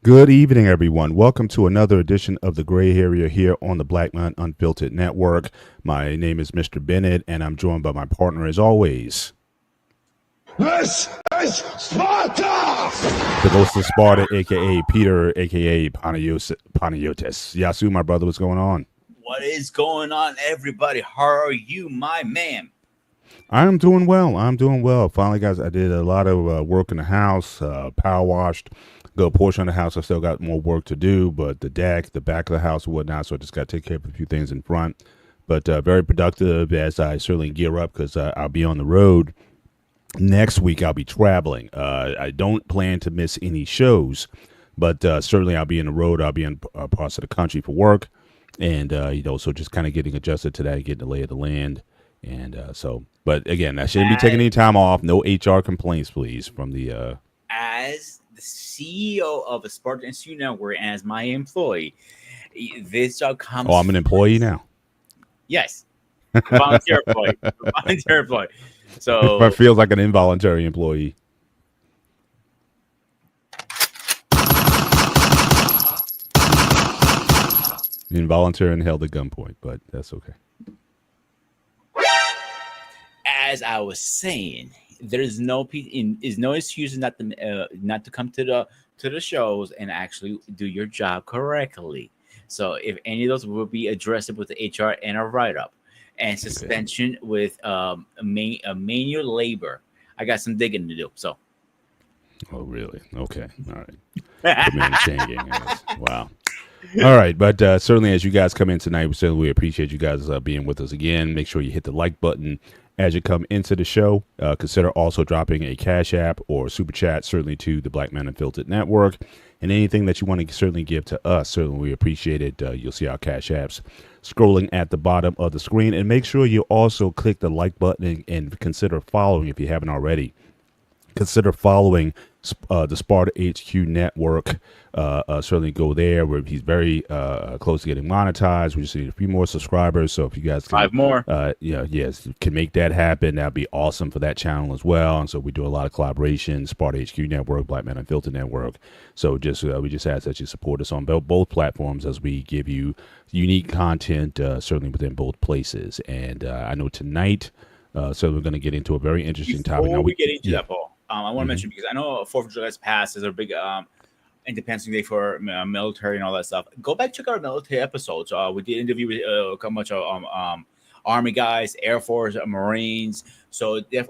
Good evening, everyone. Welcome to another edition of the Gray Area here on the Black Man Unfiltered Network. My name is Mr. Bennett, and I'm joined by my partner, as always, This is Sparta! the ghost of Sparta, a.k.a. Peter, a.k.a. Panagiotis. Yasu, my brother, what's going on? What is going on, everybody? How are you, my man? I'm doing well. Finally, guys, I did a lot of work in the house, power washed. Good portion of the house. I still got more work to do, but the deck, the back of the house, and whatnot. So I just got to take care of a few things in front. But very productive as I certainly gear up because I'll be on the road. Next week, I'll be traveling. I don't plan to miss any shows, but certainly I'll be in the road. I'll be in parts of the country for work. And, so just kind of getting adjusted to that, getting the lay of the land. And but again, I shouldn't be taking any time off. No HR complaints, please, from the. As the CEO of a Spartan Institute Network and as my employee, this job comes. Oh, I'm an employee now. Yes, volunteer employee. Volunteer employee. So It feels like an involuntary employee. Involuntary and held at gunpoint, but that's okay. as I was saying, there's no excuse not to come to the shows and actually do your job correctly. So if any of those will be addressed with the HR and a write up and suspension with manual labor, I got some digging to do. So. Oh really? Okay. All right. Demand changing. Wow. All right, but certainly as you guys come in tonight, we appreciate you guys being with us again. Make sure you hit the like button as you come into the show. Consider also dropping a Cash App or Super Chat, certainly to the Black Man Unfiltered Network. And anything that you want to certainly give to us, certainly we appreciate it. You'll see our Cash Apps scrolling at the bottom of the screen. And make sure you also click the like button and consider following if you haven't already. Consider following the Sparta HQ Network. Certainly go there where he's very close to getting monetized. We just need a few more subscribers. So if you guys can, 5 more, can make that happen, that'd be awesome for that channel as well. And so we do a lot of collaboration, Sparta HQ Network, Black Man Unfiltered Network. So we just ask that you support us on both platforms as we give you unique content, certainly within both places. And I know tonight, so we're going to get into a very interesting topic. Before we get into that, Paul, I want to mention, because I know 4th of July has passed as a big Independence Day for military and all that stuff. Go back, check out our military episodes. We did interview with a bunch of Army guys, Air Force, Marines. So I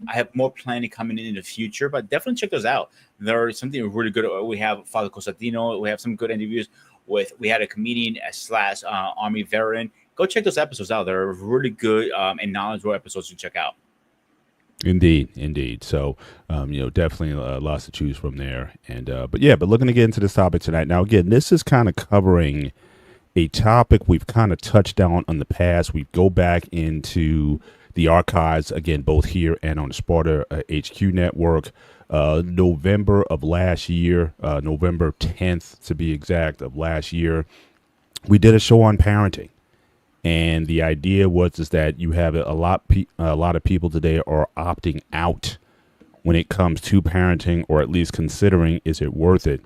have more planning coming in the future, but definitely check those out. There's something really good. We have Father Costantino. We have some good interviews we had a comedian / Army veteran. Go check those episodes out. They're really good and knowledgeable episodes to check out. Indeed. So, definitely lots to choose from there. And, but looking to get into this topic tonight. Now, again, this is kind of covering a topic we've kind of touched on in the past. We go back into the archives, again, both here and on the Sparta HQ Network. November of last year, November 10th to be exact, of last year, we did a show on parenting. And the idea was that you have a lot of people today are opting out when it comes to parenting, or at least considering, is it worth it?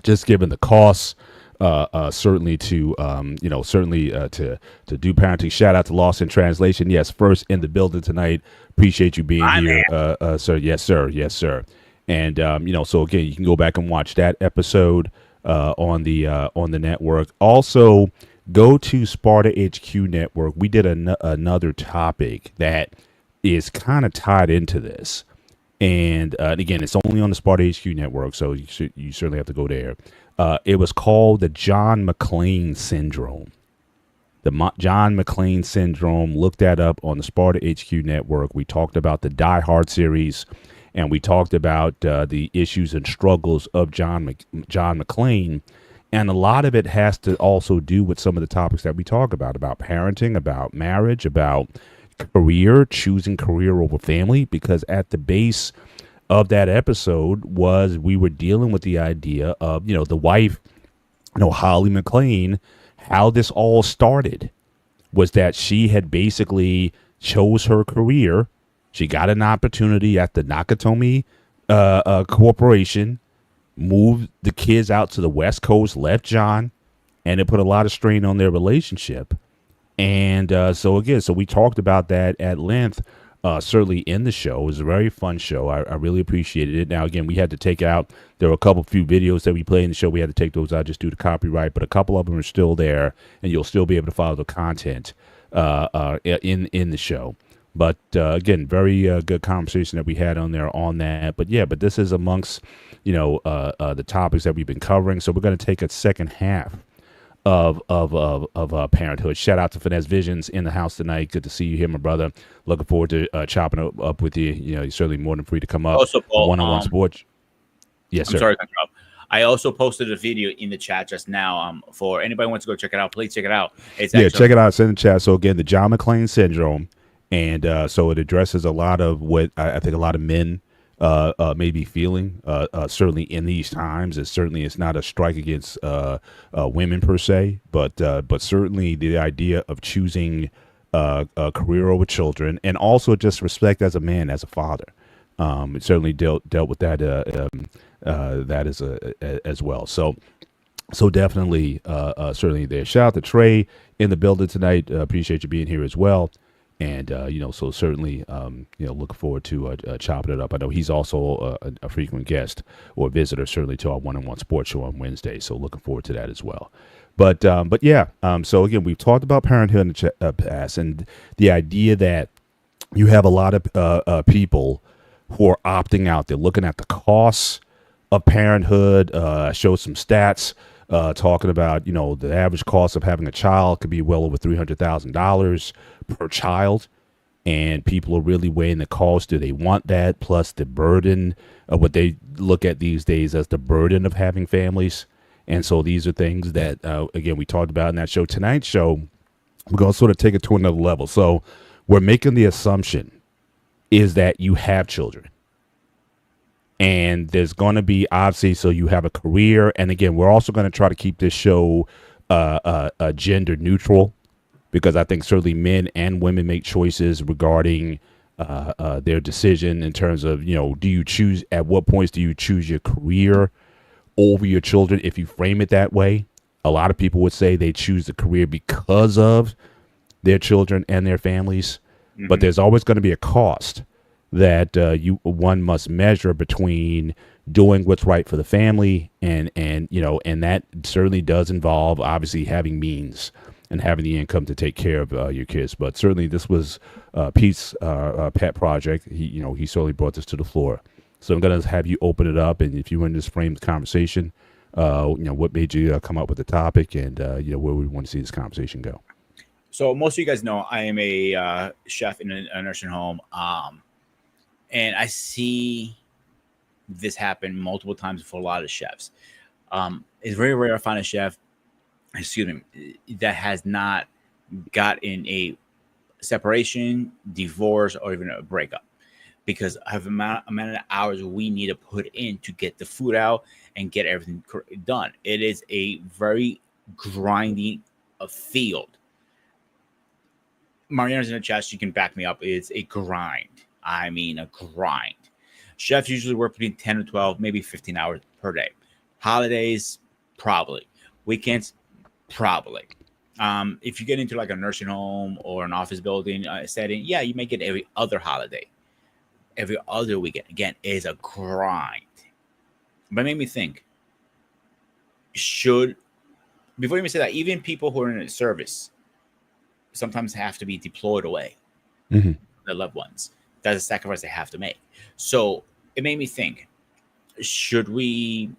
Just given the costs, certainly to do parenting. Shout out to Lost in Translation. Yes, first in the building tonight. Appreciate you being here, sir. Yes, sir. And so again, you can go back and watch that episode on the network. Also, go to Sparta HQ Network. We did another topic that is kind of tied into this. And again, it's only on the Sparta HQ Network, so you certainly have to go there. It was called the John McClane Syndrome. The John McClane Syndrome. Look that up on the Sparta HQ Network. We talked about the Die Hard series, and we talked about the issues and struggles of John McClane. And a lot of it has to also do with some of the topics that we talk about parenting, about marriage, about career, choosing career over family, because at the base of that episode we were dealing with the idea of, the wife, Holly McClane, how this all started was that she had basically chose her career. She got an opportunity at the Nakatomi Corporation, moved the kids out to the West Coast, left John, and it put a lot of strain on their relationship. And so we talked about that at length, certainly in the show. It was a very fun show. I really appreciated it. Now, again, we had to take out, there were a few videos that we played in the show. We had to take those out just due to copyright, but a couple of them are still there, and you'll still be able to follow the content in the show. But again, very good conversation that we had on there on that. But yeah, but this is amongst, the topics that we've been covering. So we're going to take a second half of parenthood. Shout out to Finesse Visions in the house tonight. Good to see you here, my brother. Looking forward to chopping up with you. You're certainly more than free to come up. Also, Paul, one-on-one sports. Yes, I'm sir. sorry to interrupt. I also posted a video in the chat just now. For anybody who wants to go check it out, please check it out. Check it out. It's in the chat. So again, the John McClane syndrome, and so it addresses a lot of what I think a lot of men may be feeling, certainly in these times. It's not a strike against women per se, but certainly the idea of choosing a career over children, and also just respect as a man, as a father. It certainly dealt with that as well. So definitely certainly there. Shout out to Trey in the building tonight. Appreciate you being here as well. And, so certainly, looking forward to chopping it up. I know he's also a frequent guest or visitor, certainly, to our one-on-one sports show on Wednesday. So looking forward to that as well. But yeah, so again, we've talked about parenthood in the past, and the idea that you have a lot of people who are opting out. They're looking at the costs of parenthood. I showed some stats talking about, the average cost of having a child could be well over $300,000 per child, and people are really weighing the cost. Do they want that, plus the burden of what they look at these days as the burden of having families? And so these are things that, again, we talked about in that show. Tonight's show, we're going to sort of take it to another level. So we're making the assumption is that you have children, and there's going to be, obviously, so you have a career. And again, we're also going to try to keep this show gender neutral, because I think certainly men and women make choices regarding their decision in terms of, at what points do you choose your career over your children? If you frame it that way, a lot of people would say they choose the career because of their children and their families. Mm-hmm. But there's always going to be a cost that one must measure between doing what's right for the family and that certainly does involve obviously having means and having the income to take care of your kids. But certainly this was Pete's pet project. He certainly brought this to the floor. So I'm going to have you open it up, and if you want to just frame the conversation, what made you come up with the topic, and where we want to see this conversation go. So most of you guys know I am a chef in a nursing home, and I see this happen multiple times for a lot of chefs. It's very rare to find a chef, that has not gotten a separation, divorce, or even a breakup, because of the amount of hours we need to put in to get the food out and get everything done. It is a very grinding field. Mariana's in the chat. She can back me up. It's a grind. I mean, a grind. Chefs usually work between 10 to 12, maybe 15 hours per day. Holidays, probably. Weekends, probably. If you get into like a nursing home or an office building setting, yeah, you may get every other holiday, every other weekend. Again, it is a grind. But it made me think, before you even say that, even people who are in the service sometimes have to be deployed away, their loved ones. That's a sacrifice they have to make. So it made me think, should we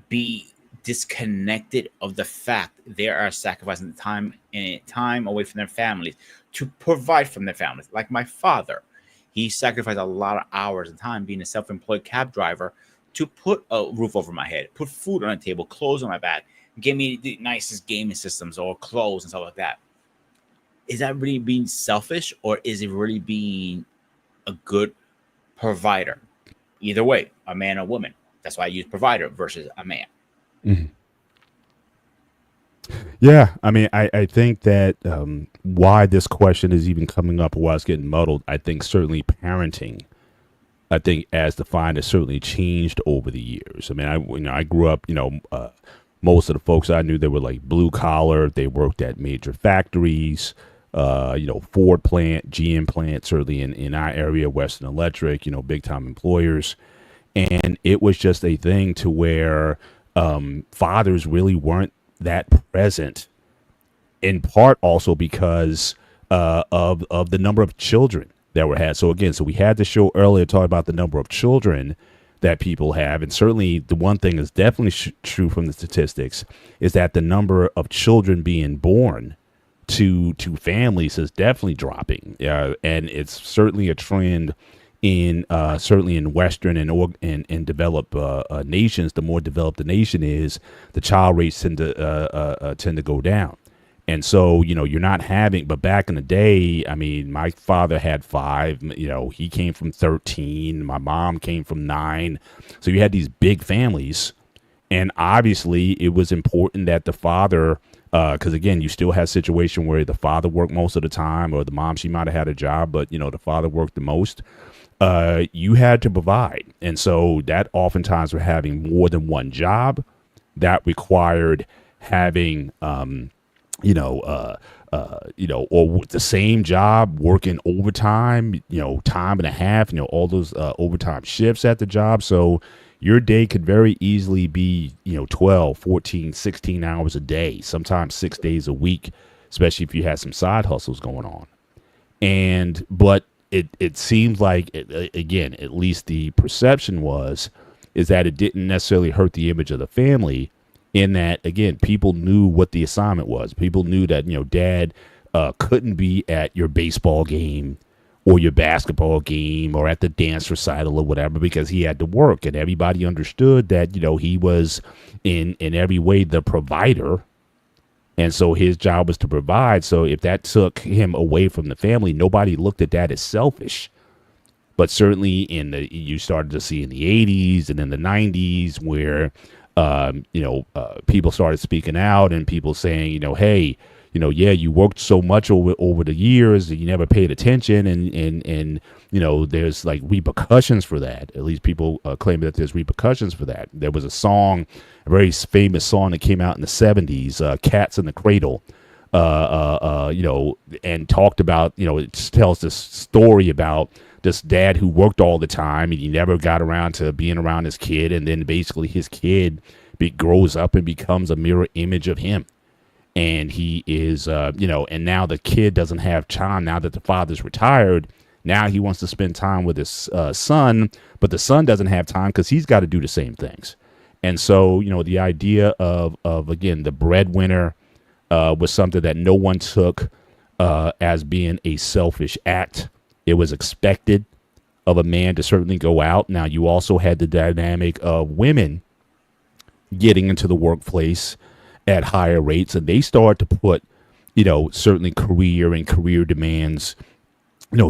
be disconnected of the fact they are sacrificing time away from their families to provide from their families? Like my father, he sacrificed a lot of hours and time being a self-employed cab driver to put a roof over my head, put food on the table, clothes on my back, give me the nicest gaming systems or clothes and stuff like that. Is that really being selfish, or is it really being a good provider? Either way, a man or woman. That's why I use provider versus a man. Mm-hmm. Yeah, I mean, I think that why this question is even coming up, or why it's getting muddled, I think certainly parenting I think as defined has certainly changed over the years. I mean, I grew up, most of the folks I knew, they were like blue collar. They worked at major factories, Ford plant, GM plant, certainly in our area, Western Electric, big time employers. And it was just a thing to where fathers really weren't that present, in part also because of the number of children that were had. So again, we had the show earlier talking about the number of children that people have, and certainly the one thing is definitely true from the statistics is that the number of children being born to families is definitely dropping, and it's certainly a trend in certainly in Western and developed nations. The more developed the nation is, the child rates tend to go down. And so, you're not having, but back in the day, I mean, my father had 5, he came from 13, my mom came from 9. So you had these big families. And obviously it was important that the father, because again, you still had a situation where the father worked most of the time, or the mom, she might have had a job, but the father worked the most. You had to provide. And so that oftentimes were having more than one job that required having, or the same job, working overtime, time and a half, all those overtime shifts at the job. So your day could very easily be, 12, 14, 16 hours a day, sometimes 6 days a week, especially if you had some side hustles going on. But it seems like, again, at least the perception is that it didn't necessarily hurt the image of the family, in that, again, people knew what the assignment was. People knew that, dad couldn't be at your baseball game or your basketball game or at the dance recital or whatever, because he had to work, and everybody understood that, he was in every way the provider. And so his job was to provide. So if that took him away from the family, nobody looked at that as selfish. But certainly you started to see in the 80s and in the 90s where, people started speaking out and people saying, hey, you worked so much over the years that you never paid attention. And there's like repercussions for that. At least people claim that there's repercussions for that. There was a very famous song that came out in the 70s, Cats in the Cradle, and talked about, it tells this story about this dad who worked all the time and he never got around to being around his kid. And then basically his kid grows up and becomes a mirror image of him. And he is, and now the kid doesn't have time now that the father's retired. Now he wants to spend time with his son, but the son doesn't have time because he's got to do the same things. And so, the idea of again, the breadwinner was something that no one took as being a selfish act. It was expected of a man to certainly go out. Now, you also had the dynamic of women getting into the workplace at higher rates, and they start to put, certainly career demands,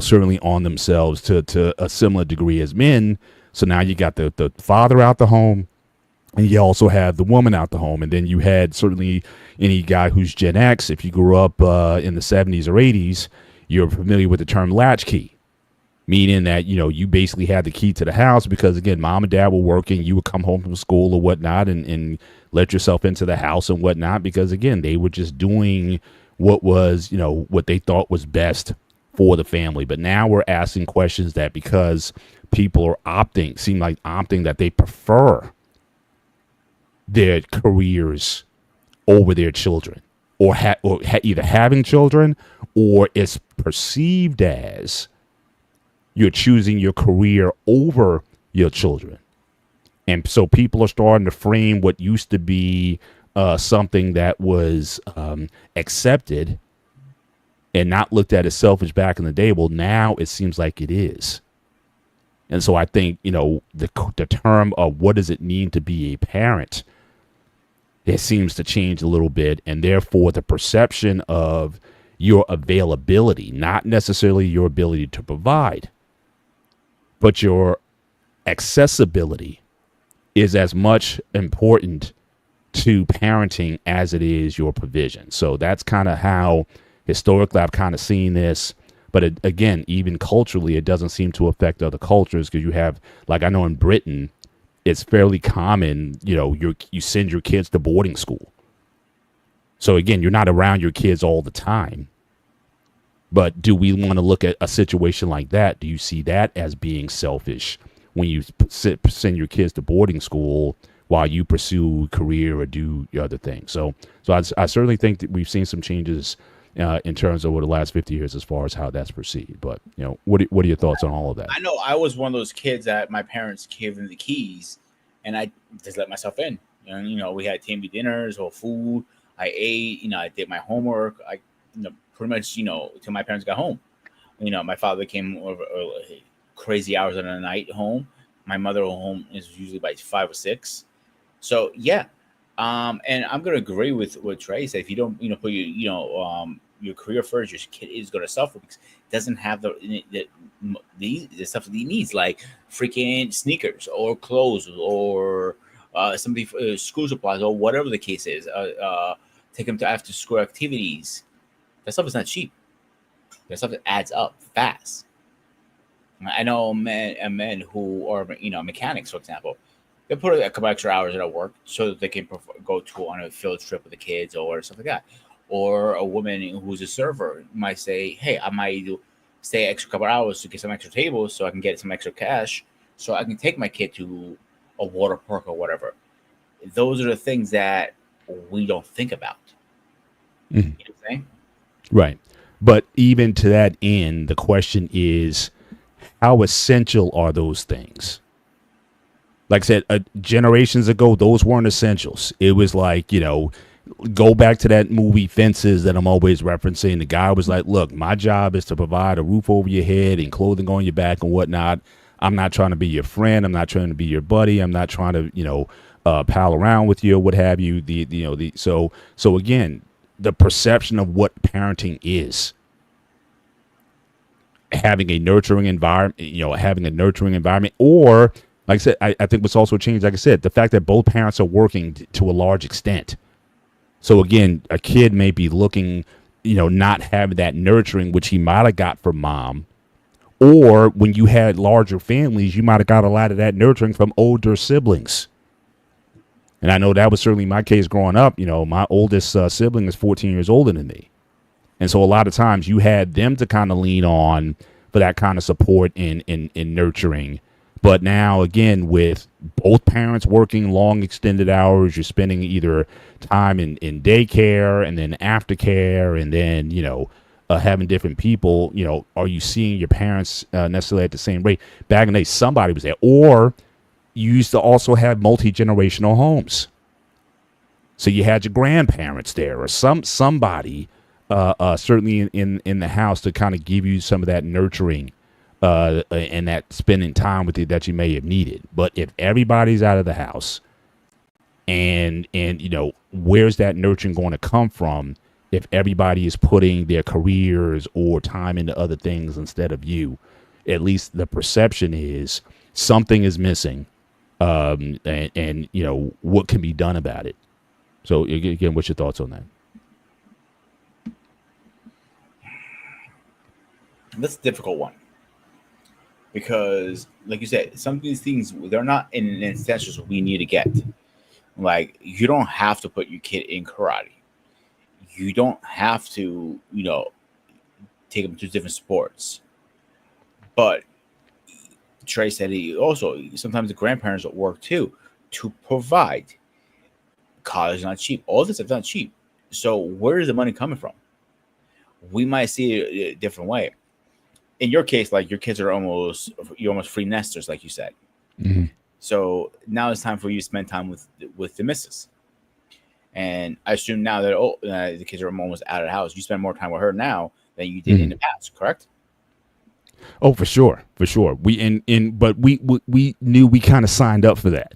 certainly on themselves to a similar degree as men. So now you got the father out the home, and you also have the woman out the home. And then you had certainly any guy who's Gen X, if you grew up in the 70s or 80s, you're familiar with the term latchkey, meaning that, you basically had the key to the house because, again, mom and dad were working. You would come home from school or whatnot and let yourself into the house and whatnot because, again, they were just doing what was, what they thought was best for the family. But now we're asking questions that because people are opting that they prefer their careers over their children or either having children, or it's perceived as you're choosing your career over your children. And so people are starting to frame what used to be something that was accepted and not looked at as selfish back in the day. Well, now it seems like it is. And so I think, the term of what does it mean to be a parent, it seems to change a little bit. And therefore, the perception of your availability, not necessarily your ability to provide, but your accessibility is as much important to parenting as it is your provision. So that's kind of how historically I've kind of seen this. But again, even culturally, it doesn't seem to affect other cultures because you have, like I know in Britain, it's fairly common, you send your kids to boarding school. So again, you're not around your kids all the time. But do we want to look at a situation like that? Do you see that as being selfish when you send your kids to boarding school while you pursue a career or do other things? So I certainly think that we've seen some changes in terms of over the last 50 years as far as how that's perceived. But, what are your thoughts on all of that? I know I was one of those kids that my parents gave them the keys and I just let myself in. We had team dinners or food. I ate, I did my homework. I, pretty much, till my parents got home. My father came over crazy hours of the night home. My mother home is usually by 5 or 6. So yeah, and I'm gonna agree with what Trey said. If you don't, put your career first, your kid is gonna suffer because it doesn't have the stuff that he needs, like freaking sneakers or clothes or somebody school supplies or whatever the case is. Take him to after school activities. That stuff is not cheap. That stuff that adds up fast. I know men who are mechanics, for example. They put a couple extra hours at work so that they can go on a field trip with the kids or stuff like that. Or a woman who's a server might say, "Hey, I might stay extra couple hours to get some extra tables so I can get some extra cash so I can take my kid to a water park or whatever." Those are the things that we don't think about. Mm-hmm. You know what I'm saying? Right. But even to that end, the question is, how essential are those things? Like I said, generations ago, those weren't essentials. It was like, go back to that movie Fences that I'm always referencing. The guy was like, look, my job is to provide a roof over your head and clothing on your back and whatnot. I'm not trying to be your friend. I'm not trying to be your buddy. I'm not trying to, pal around with you or what have you. So again, the perception of what parenting is, having a nurturing environment, or like I said, I think what's also changed, like I said, the fact that both parents are working to a large extent. So again, a kid may be looking, not having that nurturing, which he might have got from mom, or when you had larger families, you might have got a lot of that nurturing from older siblings. And I know that was certainly my case growing up. My oldest sibling is 14 years older than me. And so a lot of times you had them to kind of lean on for that kind of support and nurturing. But now, again, with both parents working long extended hours, you're spending either time in daycare and then aftercare and then, having different people, are you seeing your parents necessarily at the same rate? Back in the day, somebody was there. Or you used to also have multi-generational homes. So you had your grandparents there or somebody certainly in the house to kind of give you some of that nurturing and that spending time with you that you may have needed. But if everybody's out of the house and where's that nurturing going to come from if everybody is putting their careers or time into other things instead of you? At least the perception is something is missing. And what can be done about it? So again, what's your thoughts on that? That's a difficult one because, like you said, some of these things, they're not in essentials we need to get. Like, you don't have to put your kid in karate. You don't have to, take them to different sports. But Trey said he also, sometimes the grandparents at work too to provide. College is not cheap. All this stuff is not cheap. So where is the money coming from? We might see it a different way. In your case, like, your kids are almost free nesters, like you said. Mm-hmm. So now it's time for you to spend time with the missus. And I assume now that the kids are almost out of the house, you spend more time with her now than you did in the past, correct? Oh, for sure. But we knew we kind of signed up for that.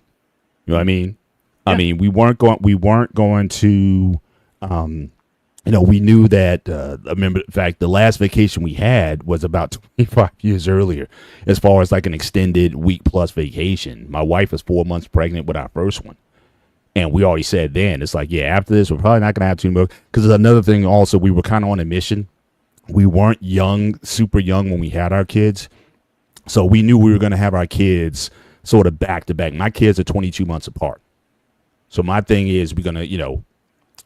You know what I mean? Yeah. I mean, we weren't going to, we knew that, I remember, in fact, the last vacation we had was about 25 years earlier, as far as like an extended week plus vacation. My wife was 4 months pregnant with our first one. And we already said then, it's like, yeah, after this, we're probably not going to have too much. Because another thing also, we were kind of on a mission we weren't young, super young when we had our kids. So we knew we were going to have our kids sort of back to back. My kids are 22 months apart. So my thing is we're going to,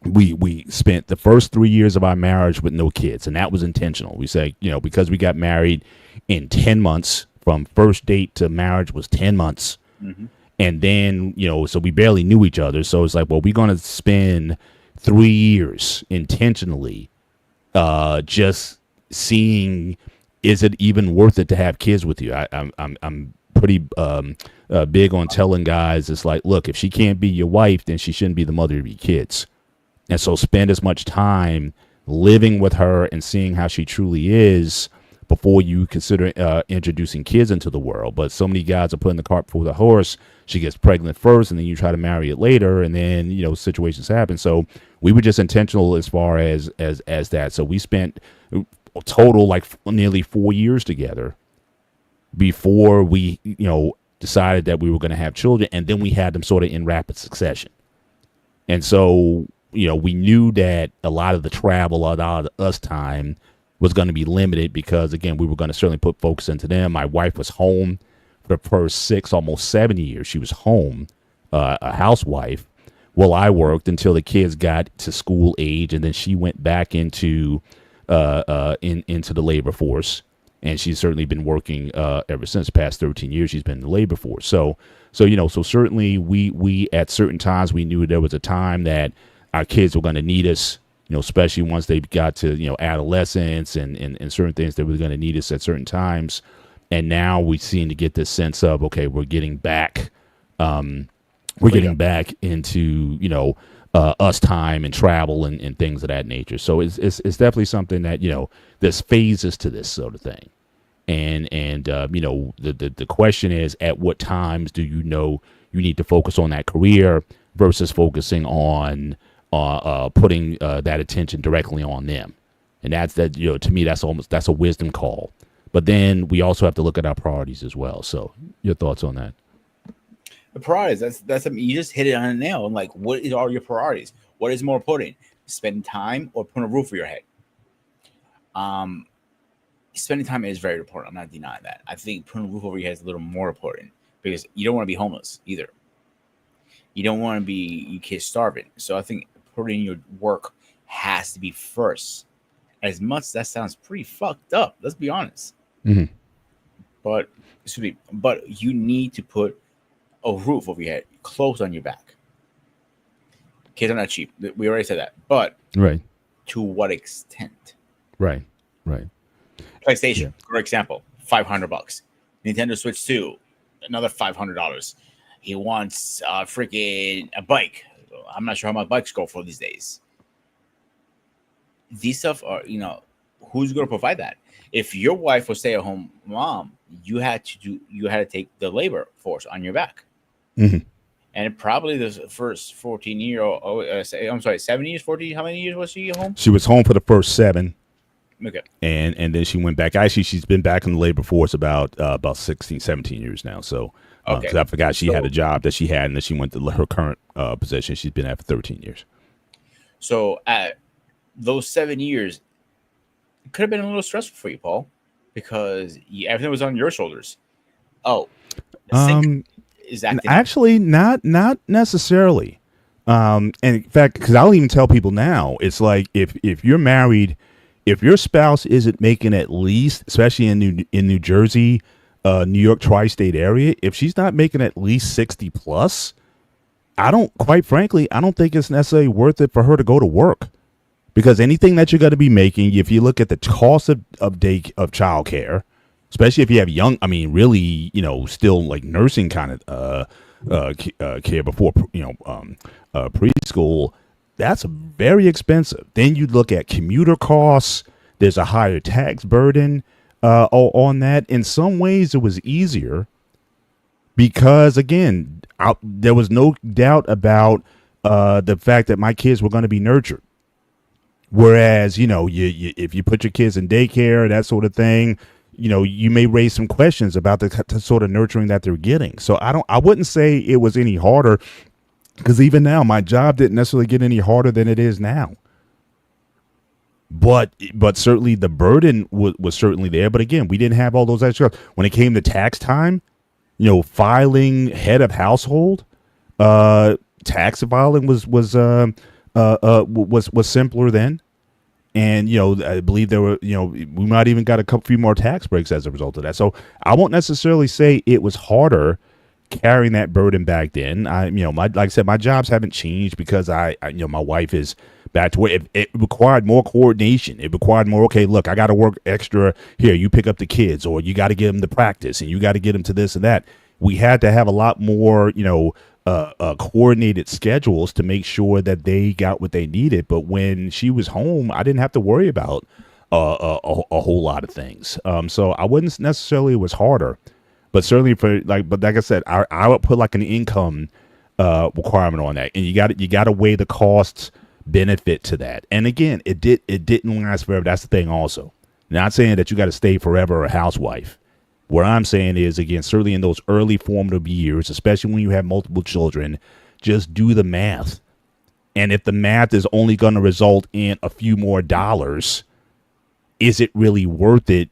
we spent the first 3 years of our marriage with no kids, and that was intentional. We said, because we got married in 10 months, from first date to marriage was 10 months. Mm-hmm. And then, so we barely knew each other. So it's like, well, we're going to spend 3 years intentionally just seeing, is it even worth it to have kids with you? I'm pretty big on telling guys, it's like, look, if she can't be your wife, then she shouldn't be the mother of your kids. And so spend as much time living with her and seeing how she truly is before you consider introducing kids into the world. But so many guys are putting the cart before the horse. She gets pregnant first, and then you try to marry it later, and then situations happen. So we were just intentional as far as that. So we spent a total like nearly 4 years together before we decided that we were going to have children, and then we had them sort of in rapid succession. And so we knew that a lot of the travel, a lot of us time was going to be limited because, again, we were going to certainly put focus into them. My wife was home for the first 6, almost 7 years. She was home, a housewife. Well, I worked until the kids got to school age, and then she went back into the labor force. And she's certainly been working ever since. The past 13 years, she's been in the labor force. So certainly we at certain times we knew there was a time that our kids were going to need us. Especially once they got to, adolescence and certain things that were going to need us at certain times. And now we seem to get this sense of, okay, we're getting back, back into, us time and travel and things of that nature. So it's definitely something that, there's phases to this sort of thing. And the question is, at what times do you need to focus on that career versus focusing on putting that attention directly on them. And that's to me, that's a wisdom call. But then we also have to look at our priorities as well. So your thoughts on that? The priorities, that's you just hit it on a nail. I'm like, what are your priorities? What is more important? Spending time or putting a roof over your head? Spending time is very important. I'm not denying that. I think putting a roof over your head is a little more important because you don't want to be homeless either. You don't want to be your kids starving. So I think putting your work has to be first. As much as that sounds pretty fucked up, let's be honest. Mm-hmm. But you need to put a roof over your head, clothes on your back. Kids are not cheap. We already said that. But right, to what extent? Right. PlayStation, for example, $500. Nintendo Switch 2, another $500. He wants freaking a bike. I'm not sure how much bikes go for these days. These stuff are, who's going to provide that? If your wife was stay-at-home mom, you had to take the labor force on your back. Mm-hmm. And probably the first 14 year, 7 years, 14. How many years was she at home? She was home for the first 7. Okay. And then she went back. Actually, she's been back in the labor force about 16, 17 years now. So okay. 'Cause I forgot she had a job that she had, and then she went to her current position. She's been at for 13 years. So at those 7 years, it could have been a little stressful for you, Paul, because everything was on your shoulders. Oh, is acting actually not necessarily. And in fact, because I'll even tell people now, it's like if you're married, if your spouse isn't making at least, especially in New Jersey, New York tri-state area, if she's not making at least 60 plus, quite frankly, I don't think it's necessarily worth it for her to go to work. Because anything that you're going to be making, if you look at the cost of childcare, especially if you have really, still like nursing kind of care before, preschool, that's very expensive. Then you look at commuter costs. There's a higher tax burden on that. In some ways, it was easier because, again, there was no doubt about the fact that my kids were going to be nurtured. Whereas, if you put your kids in daycare, that sort of thing, you may raise some questions about the sort of nurturing that they're getting. So I wouldn't say it was any harder, because even now my job didn't necessarily get any harder than it is now. but certainly the burden was certainly there. But again, we didn't have all those extra. When it came to tax time, filing head of household, tax filing was simpler then. And, I believe there were, we might even got a few more tax breaks as a result of that. So I won't necessarily say it was harder carrying that burden back then. Like I said, my jobs haven't changed because my wife is back to work. It required more coordination. It required more, okay, look, I got to work extra here. You pick up the kids, or you got to get them to practice, and you got to get them to this and that. We had to have a lot more, coordinated schedules to make sure that they got what they needed. But when she was home, I didn't have to worry about a whole lot of things. So I wouldn't necessarily, it was harder, but certainly but like I said, I would put like an income requirement on that, and you got to weigh the costs benefit to that. And again, it didn't last forever. That's the thing. Also, not saying that you got to stay forever a housewife. What I'm saying is, again, certainly in those early formative years, especially when you have multiple children, just do the math. And if the math is only going to result in a few more dollars, is it really worth it,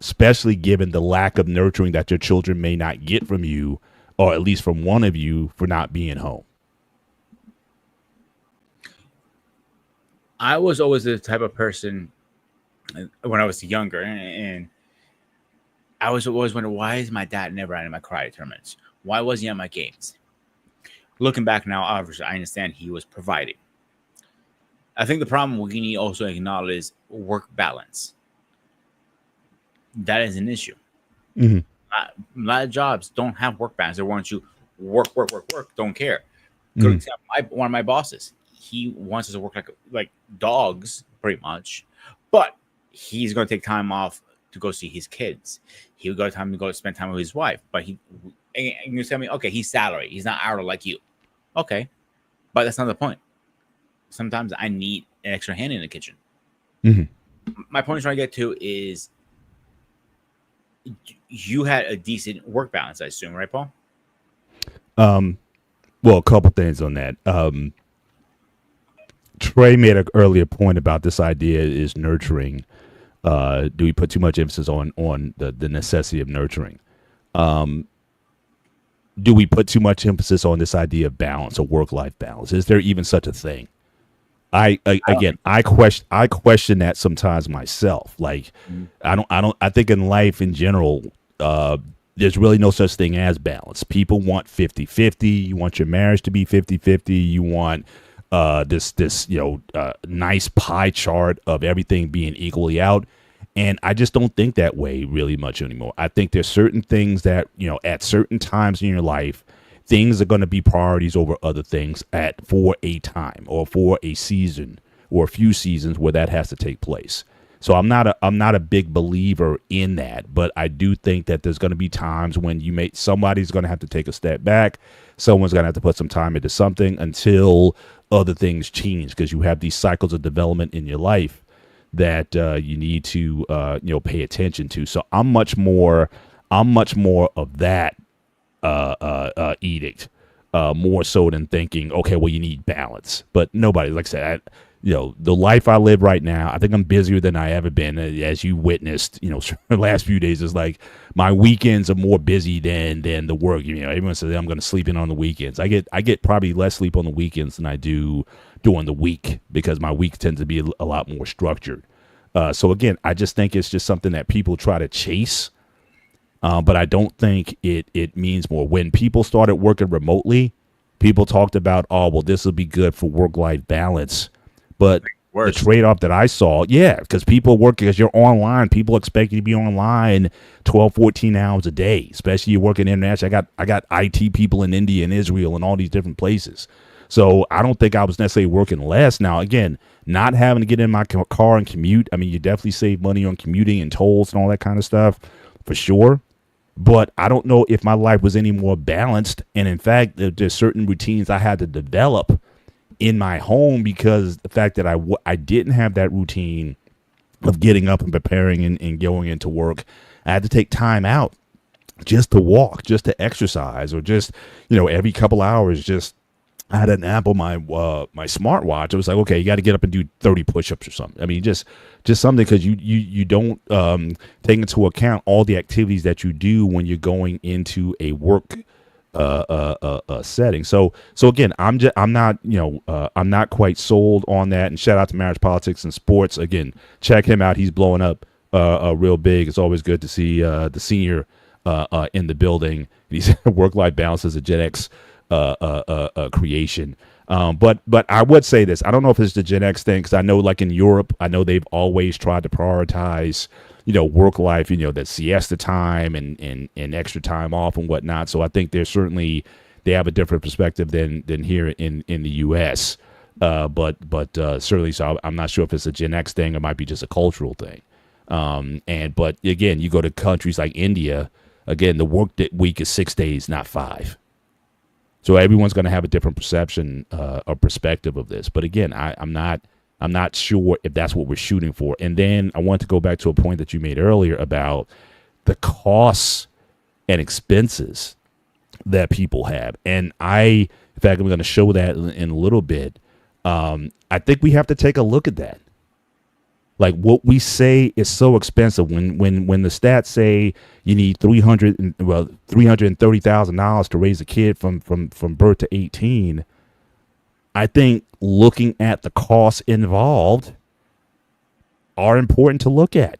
especially given the lack of nurturing that your children may not get from you, or at least from one of you, for not being home? I was always the type of person when I was younger, and I was always wondering, why is my dad never at my karate tournaments? Why wasn't he at my games? Looking back now, obviously, I understand he was providing. I think the problem we need also acknowledge is work balance. That is an issue. Mm-hmm. A lot of jobs don't have work balance. They want you work, don't care. Good example, one of my bosses, he wants us to work like dogs, pretty much, but he's going to take time off to go see his kids. He would go time to go spend time with his wife, but you tell me, okay, he's salary, he's not hourly like you. Okay, but that's not the point. Sometimes I need an extra hand in the kitchen. Mm-hmm. My point is trying to get to is you had a decent work balance, I assume, right, Paul? Well, a couple things on that. Trey made an earlier point about this idea is nurturing. Do we put too much emphasis on the necessity of nurturing? Do we put too much emphasis on this idea of balance, or work-life balance? Is there even such a thing? I question that sometimes myself. Like, I think in life in general, there's really no such thing as balance. People want 50-50. You want your marriage to be 50-50. You want this nice pie chart of everything being equally out. And I just don't think that way really much anymore. I think there's certain things that, at certain times in your life, things are going to be priorities over other things for a time, or for a season, or a few seasons where that has to take place. So I'm not a big believer in that, but I do think that there's going to be times when somebody's going to have to take a step back. Someone's going to have to put some time into something until other things change, because you have these cycles of development in your life that you need to pay attention to. So I'm much more of that edict, more so than thinking, okay, well, you need balance. But nobody, like I said, the life I live right now, I think I'm busier than I ever been. As you witnessed, the last few days is like my weekends are more busy than the work. Everyone says I'm going to sleep in on the weekends. I get probably less sleep on the weekends than I do during the week, because my week tends to be a lot more structured. So again, I just think it's just something that people try to chase. But I don't think it means more. When people started working remotely, people talked about, oh, well, this will be good for work-life balance. But the trade-off that I saw, because people work, because you're online, people expect you to be online 12, 14 hours a day, especially you're working internationally. I got IT people in India and Israel and all these different places. So I don't think I was necessarily working less. Now, again, not having to get in my car and commute. I mean, you definitely save money on commuting and tolls and all that kind of stuff, for sure. But I don't know if my life was any more balanced. And in fact, there's certain routines I had to develop in my home, because the fact that I didn't have that routine of getting up and preparing and going into work. I had to take time out just to walk, just to exercise, or just, every couple hours, just I had an app on my smartwatch. It was like, okay, you got to get up and do 30 push-ups or something. I mean, just something, because you don't take into account all the activities that you do when you're going into a work setting. So again, I'm not I'm not quite sold on that. And shout out to Marriage Politics and Sports. Again, check him out. He's blowing up real big. It's always good to see the senior in the building. He's work-life balance as a Gen X creation. But I would say this. I don't know if it's the Gen X thing, because I know, like in Europe, I know they've always tried to prioritize, work life, that siesta time and extra time off and whatnot. So I think they have a different perspective than here in the U.S. But certainly, so I'm not sure if it's a Gen X thing. It might be just a cultural thing. But again, you go to countries like India. Again, the work week is 6 days, not 5. So everyone's going to have a different perception or perspective of this. But again, I'm not sure if that's what we're shooting for. And then I want to go back to a point that you made earlier about the costs and expenses that people have. And in fact, I'm going to show that in a little bit. I think we have to take a look at that. Like, what we say is so expensive when the stats say you need $330,000 to raise a kid from birth to 18. I think looking at the costs involved are important to look at,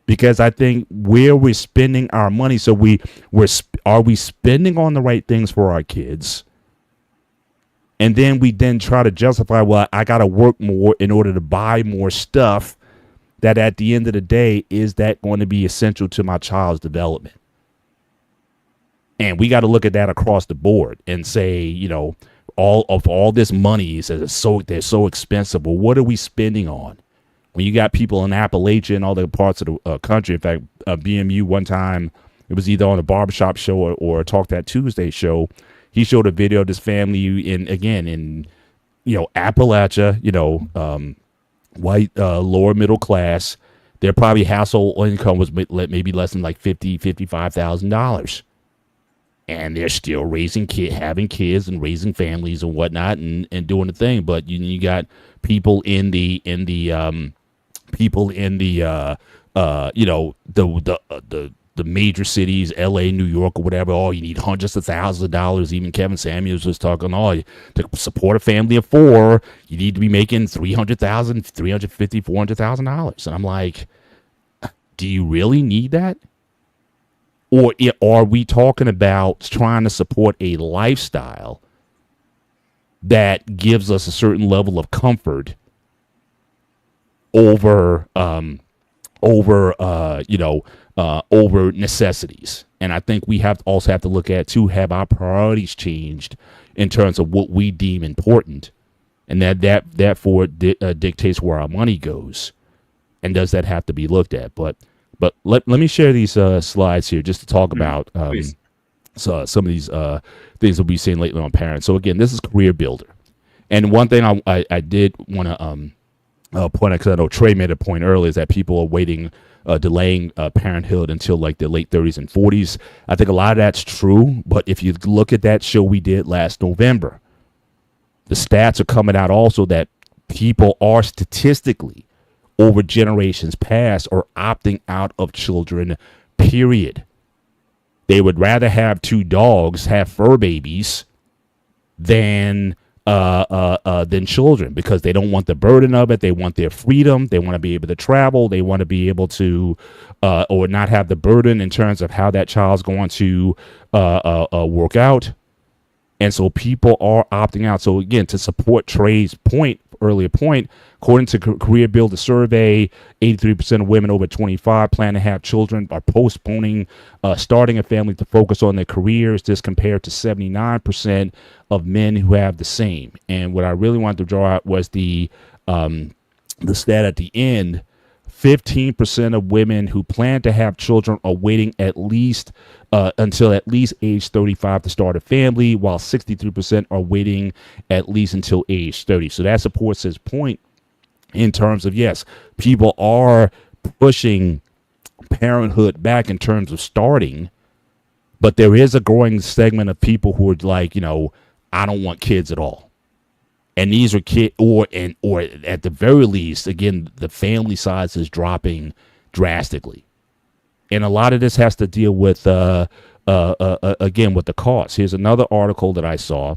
because I think where we're spending our money. So are we spending on the right things for our kids? And then we try to justify, well, I got to work more in order to buy more stuff, that at the end of the day, is that going to be essential to my child's development? And we got to look at that across the board and say, all this money they're so expensive. Well, what are we spending on? When you got people in Appalachia and all the parts of the country. In fact, BMU one time, it was either on a barbershop show or a Talk That Tuesday show. He showed a video of this family in Appalachia, white, lower middle class. Their probably household income was maybe less than like $55,000, and they're still having kids and raising families and whatnot and doing the thing. But you got people in the major cities, LA, New York, or whatever. Oh, you need hundreds of thousands of dollars. Even Kevin Samuels was talking, to support a family of 4, you need to be making $300,000, $350,000, $400,000. And I'm like, do you really need that? Or are we talking about trying to support a lifestyle that gives us a certain level of comfort over necessities? And I think we also have to look at, too, have our priorities changed in terms of what we deem important, and that therefore dictates where our money goes. And does that have to be looked at? But let me share these slides here just to talk about some of these things that we've seen lately on parents. So again, this is Career Builder, and one thing I did want to point out, because I know Trey made a point earlier, is that people are delaying parenthood until like their late 30s and 40s. I think a lot of that's true, but if you look at that show we did last November, the stats are coming out also that people are statistically, over generations past, are opting out of children, period. They would rather have 2 dogs, have fur babies, than children, because they don't want the burden of it. They want their freedom. They want to be able to travel. They want to be able to, or not have the burden in terms of how that child's going to work out. And so people are opting out. So again, to support Trey's earlier point, according to Career Builder survey, 83% of women over 25 plan to have children, are postponing starting a family to focus on their careers. This compared to 79% of men who have the same. And what I really wanted to draw out was the stat at the end. 15% of women who plan to have children are waiting at least until at least age 35 to start a family, while 63% are waiting at least until age 30. So that supports his point in terms of, yes, people are pushing parenthood back in terms of starting, but there is a growing segment of people who are like, I don't want kids at all. And these are kids, or at the very least, again, the family size is dropping drastically. And a lot of this has to deal with, again, with the cost. Here's another article that I saw.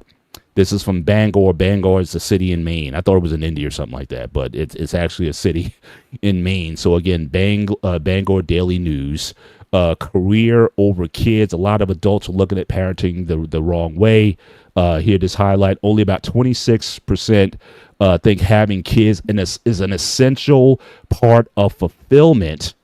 This is from Bangor. Bangor is a city in Maine. I thought it was in India or something like that, but it's actually a city in Maine. So again, Bangor Daily News. Career over kids. A lot of adults are looking at parenting the wrong way. Here, this highlight: only about 26% think having kids is an essential part of fulfillment,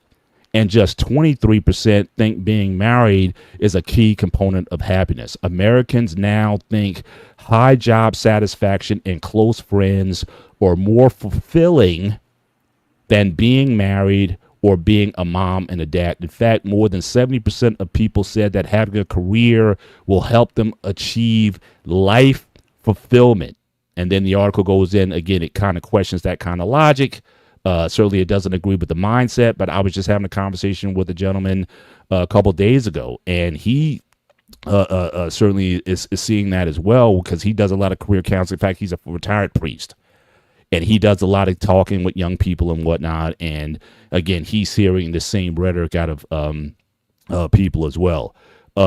and just 23% think being married is a key component of happiness. Americans now think high job satisfaction and close friends are more fulfilling than being married or being a mom and a dad. In fact, more than 70% of people said that having a career will help them achieve life fulfillment. And then the article goes in, again, it kind of questions that kind of logic. Certainly it doesn't agree with the mindset, but I was just having a conversation with a gentleman a couple days ago, and he certainly is seeing that as well, because he does a lot of career counseling. In fact, he's a retired priest. And he does a lot of talking with young people and whatnot. And again, he's hearing the same rhetoric out of people as well.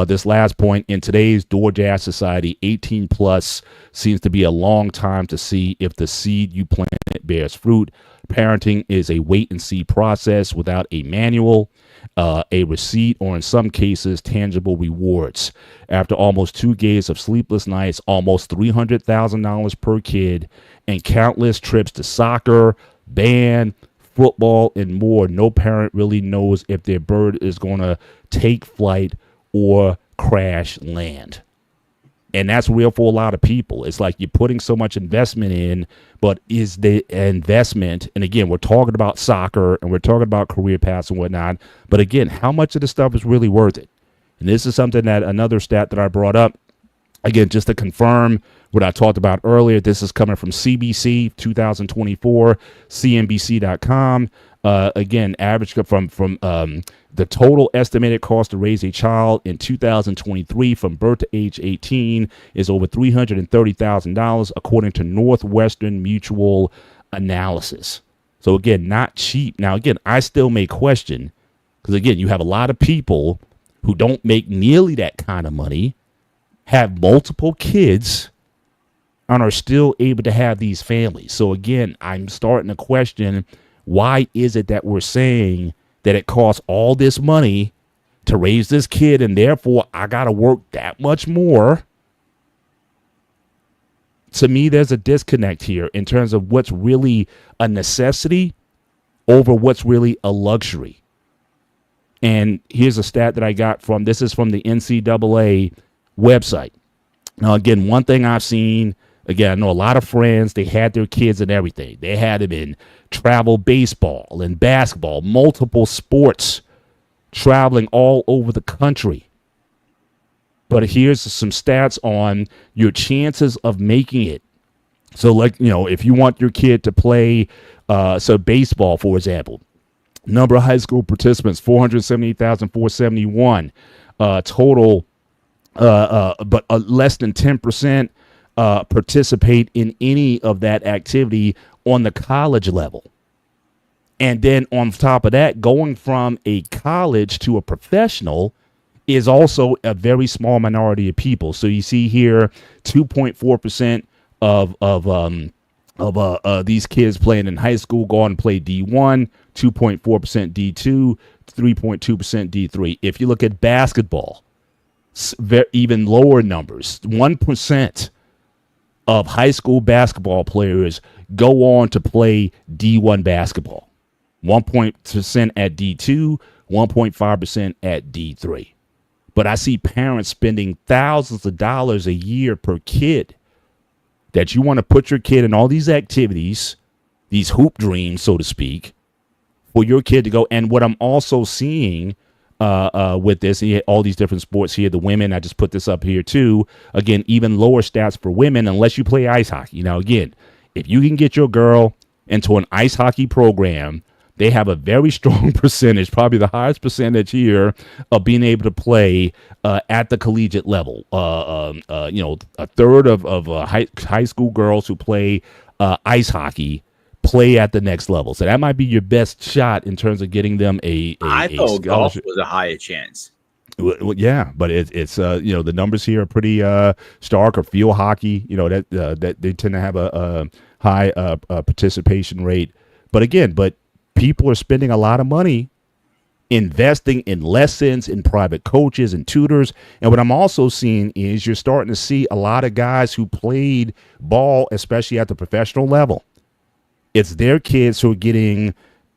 This last point: in today's DoorDash society, 18 plus seems to be a long time to see if the seed you planted bears fruit. Parenting is a wait and see process without a manual, a receipt, or in some cases, tangible rewards. After almost 2 days of sleepless nights, almost $300,000 per kid, and countless trips to soccer, band, football, and more, no parent really knows if their bird is going to take flight or crash land. And that's real for a lot of people. It's like you're putting so much investment in, but is the investment, and again, we're talking about soccer and we're talking about career paths and whatnot, but again, how much of this stuff is really worth it? And this is something that another stat that I brought up, again, just to confirm what I talked about earlier. This is coming from CBC 2024, CNBC.com. Again, average from the total estimated cost to raise a child in 2023 from birth to age 18 is over $330,000, according to Northwestern Mutual Analysis. So again, not cheap. Now, again, I still may question, because again, you have a lot of people who don't make nearly that kind of money, have multiple kids, and are still able to have these families. So again, I'm starting to question, why is it that we're saying that it costs all this money to raise this kid, and therefore I got to work that much more? To me, there's a disconnect here in terms of what's really a necessity over what's really a luxury. And here's a stat that I got from, this is from the NCAA website. Now, again, one thing I've seen, again, I know a lot of friends, they had their kids and everything. They had them in travel baseball and basketball, multiple sports, traveling all over the country. But here's some stats on your chances of making it. So, like, you know, if you want your kid to play, so baseball, for example, number of high school participants, 478,471 total, but less than 10% participate in any of that activity on the college level. And then on top of that, going from a college to a professional is also a very small minority of people. So you see here, 2.4% of these kids playing in high school go on and play D1, 2.4% D2, 3.2% D3. If you look at basketball, even lower numbers, 1% of high school basketball players go on to play D1 basketball. 1% at D2, 1.5% at D3. But I see parents spending thousands of dollars a year per kid, that you want to put your kid in all these activities, these hoop dreams, so to speak, for your kid to go. And what I'm also seeing with this, all these different sports here, the women, I just put this up here too. Again, even lower stats for women, unless you play ice hockey. Now, again, if you can get your girl into an ice hockey program, they have a very strong percentage, probably the highest percentage here, of being able to play at the collegiate level. A third of high school girls who play ice hockey play at the next level. So that might be your best shot in terms of getting them I a thought golf scholarship. was a higher chance. Well, yeah, but it's the numbers here are pretty stark. Or field hockey, that they tend to have a high participation rate. But people are spending a lot of money investing in lessons, in private coaches and tutors. And what I'm also seeing is you're starting to see a lot of guys who played ball, especially at the professional level. It's their kids who are getting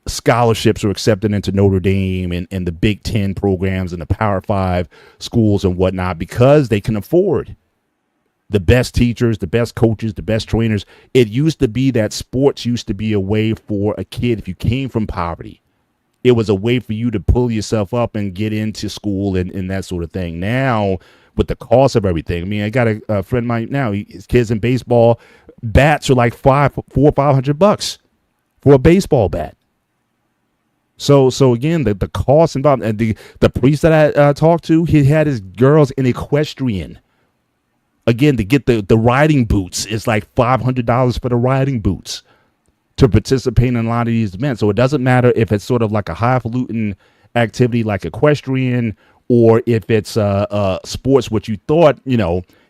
scholarships or accepted into Notre Dame and the Big Ten programs and the Power Five schools and whatnot because they can afford the best teachers, the best coaches, the best trainers. It used to be that sports used to be a way for a kid, if you came from poverty, it was a way for you to pull yourself up and get into school and that sort of thing. Now, with the cost of everything, I mean, I got a friend of mine now, his kids in baseball, bats are like $500 for a baseball bat. So again, the cost involved, and the priest that I talked to, he had his girls in equestrian. Again, to get the riding boots, it's like $500 for the riding boots to participate in a lot of these events. So it doesn't matter if it's sort of like a highfalutin activity like equestrian, or if it's sports, what you thought,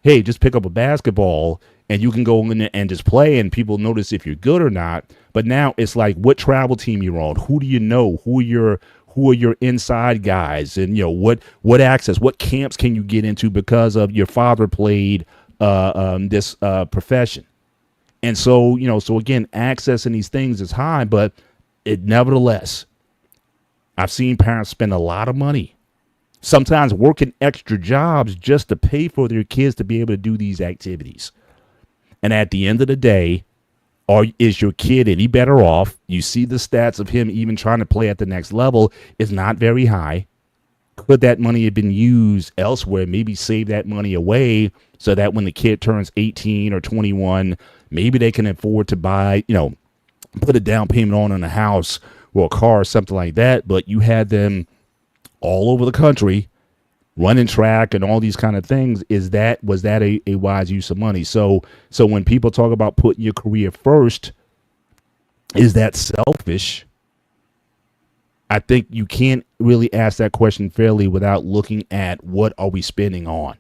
hey, just pick up a basketball and you can go in there and just play and people notice if you're good or not. But now it's like what travel team you're on, who do you know, who are your inside guys, and what access, what camps can you get into because of your father played this profession. And so, so again, accessing these things is high, but nevertheless, I've seen parents spend a lot of money, sometimes working extra jobs just to pay for their kids to be able to do these activities. And at the end of the day, is your kid any better off? You see the stats of him even trying to play at the next level is not very high. Could that money have been used elsewhere? Maybe save that money away so that when the kid turns 18 or 21, maybe they can afford to buy, put a down payment on a house or a car or something like that. But you had them all over the country running track and all these kind of things. Was that a wise use of money? So when people talk about putting your career first, is that selfish? I think you can't really ask that question fairly without looking at what are we spending on.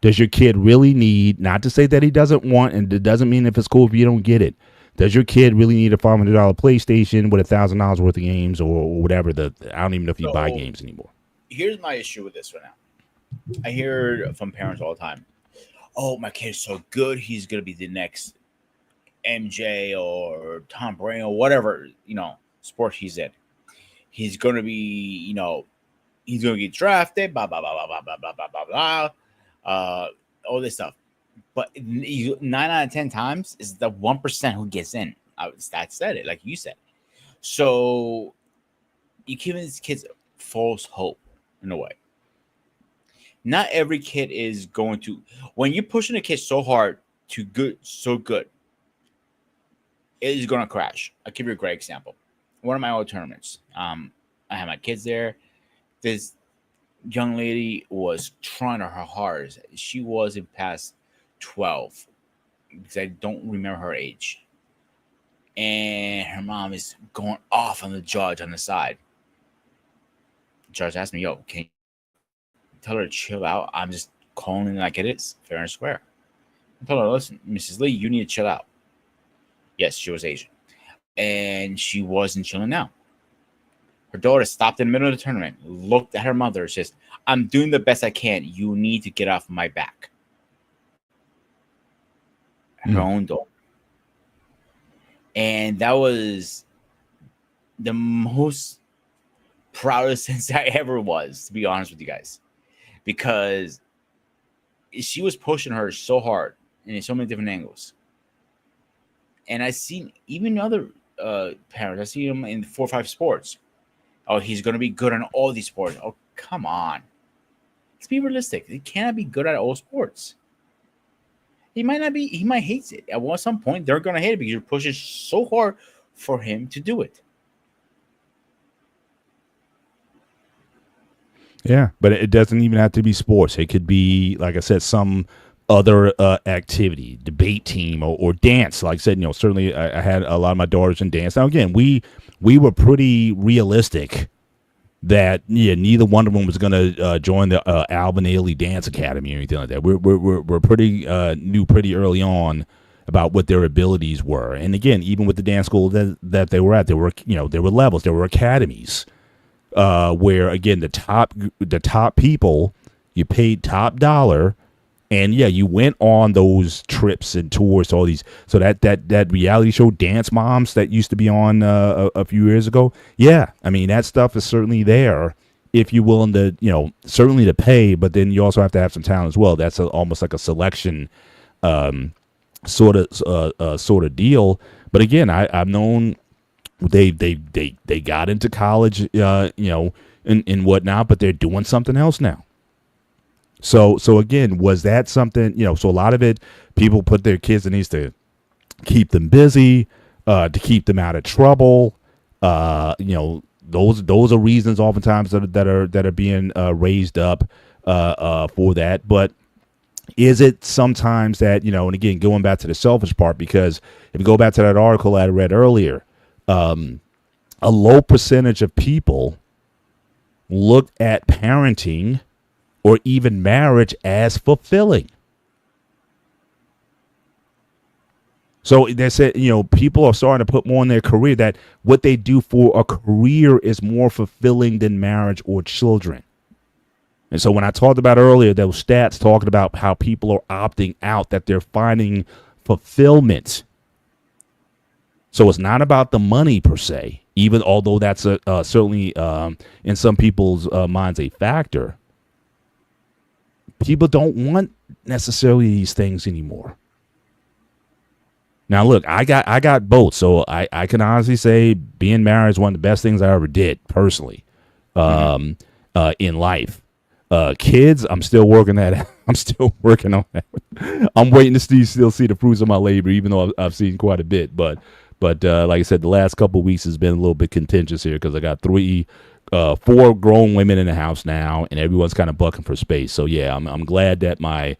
Does your kid really need, not to say that he doesn't want, and it doesn't mean if it's cool if you don't get it. Does your kid really need a $500 PlayStation with $1,000 worth of games or whatever? I don't even know if you buy games anymore. Here's my issue with this right now. I hear from parents all the time, oh, my kid's so good, he's going to be the next MJ or Tom Brady or whatever, sport he's in. He's going to be, he's going to get drafted, blah, blah, blah, blah, blah, blah, blah, blah, blah, all this stuff. But 9 out of 10 times is the 1% who gets in. Stats said it, like you said. So you give these kids false hope in a way. Not every kid is going to, when you're pushing a kid so hard to so good, it is going to crash. I'll give you a great example. One of my old tournaments, I had my kids there. This young lady was trying her hardest. She wasn't past 12 because I don't remember her age. And her mom is going off on the judge on the side. The judge asked me, yo, can you tell her to chill out? I'm just calling it like it is, fair and square. I told her, listen, Mrs. Lee, you need to chill out. Yes, she was Asian. And she wasn't chilling out. Her daughter stopped in the middle of the tournament, looked at her mother, says, I'm doing the best I can. You need to get off my back. Her own daughter. And that was the most proudest sense I ever was, to be honest with you guys. Because she was pushing her so hard and in so many different angles. And I seen even other parents, I see them in 4 or 5 sports. Oh, he's going to be good in all these sports. Oh, come on. Let's be realistic. He cannot be good at all sports. He might not be. He hate it. At some point, they're going to hate it because you're pushing so hard for him to do it. Yeah, but it doesn't even have to be sports. It could be, like I said, some other activity, debate team, or dance. Like I said, certainly I had a lot of my daughters in dance. Now, again, we were pretty realistic that neither one of them was going to join the Alvin Ailey Dance Academy or anything like that. We're pretty knew pretty early on about what their abilities were. And again, even with the dance school that they were at, there were levels, there were academies. Where again the top people, you paid top dollar, and you went on those trips and tours to all these. So that reality show Dance Moms that used to be on a few years ago, I mean that stuff is certainly there if you're willing to certainly to pay, but then you also have to have some talent as well. That's almost like a selection sort of deal. But again, I've known. They got into college, and whatnot, but they're doing something else now. So again, was that something, so a lot of it, people put their kids in these to keep them busy, to keep them out of trouble. Those are reasons oftentimes that are being raised up for that. But is it sometimes that, and again, going back to the selfish part, because if you go back to that article I read earlier, a low percentage of people look at parenting or even marriage as fulfilling. So they said, people are starting to put more in their career, that what they do for a career is more fulfilling than marriage or children. And so when I talked about earlier, those stats talking about how people are opting out, that they're finding fulfillment. So it's not about the money per se, even although that's certainly in some people's minds a factor. People don't want necessarily these things anymore. Now, look, I got both, so I can honestly say being married is one of the best things I ever did personally in life. Kids, I'm still working that. I'm still working on that. I'm waiting to still see the fruits of my labor, even though I've seen quite a bit, but like I said, the last couple of weeks has been a little bit contentious here because I got 4 grown women in the house now, and everyone's kind of bucking for space. So I'm glad that my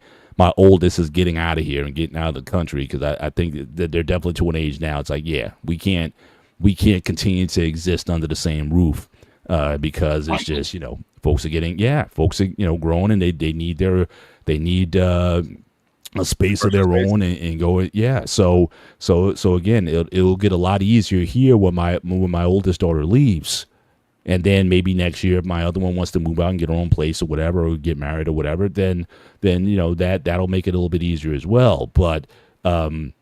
oldest is getting out of here and getting out of the country, because I think that they're definitely to an age now. It's like, we can't continue to exist under the same roof because it's just folks are getting growing, and they need a space of their own and go. So again, it'll get a lot easier here when my oldest daughter leaves, and then maybe next year if my other one wants to move out and get her own place or whatever, or get married or whatever, then that'll make it a little bit easier as well. But the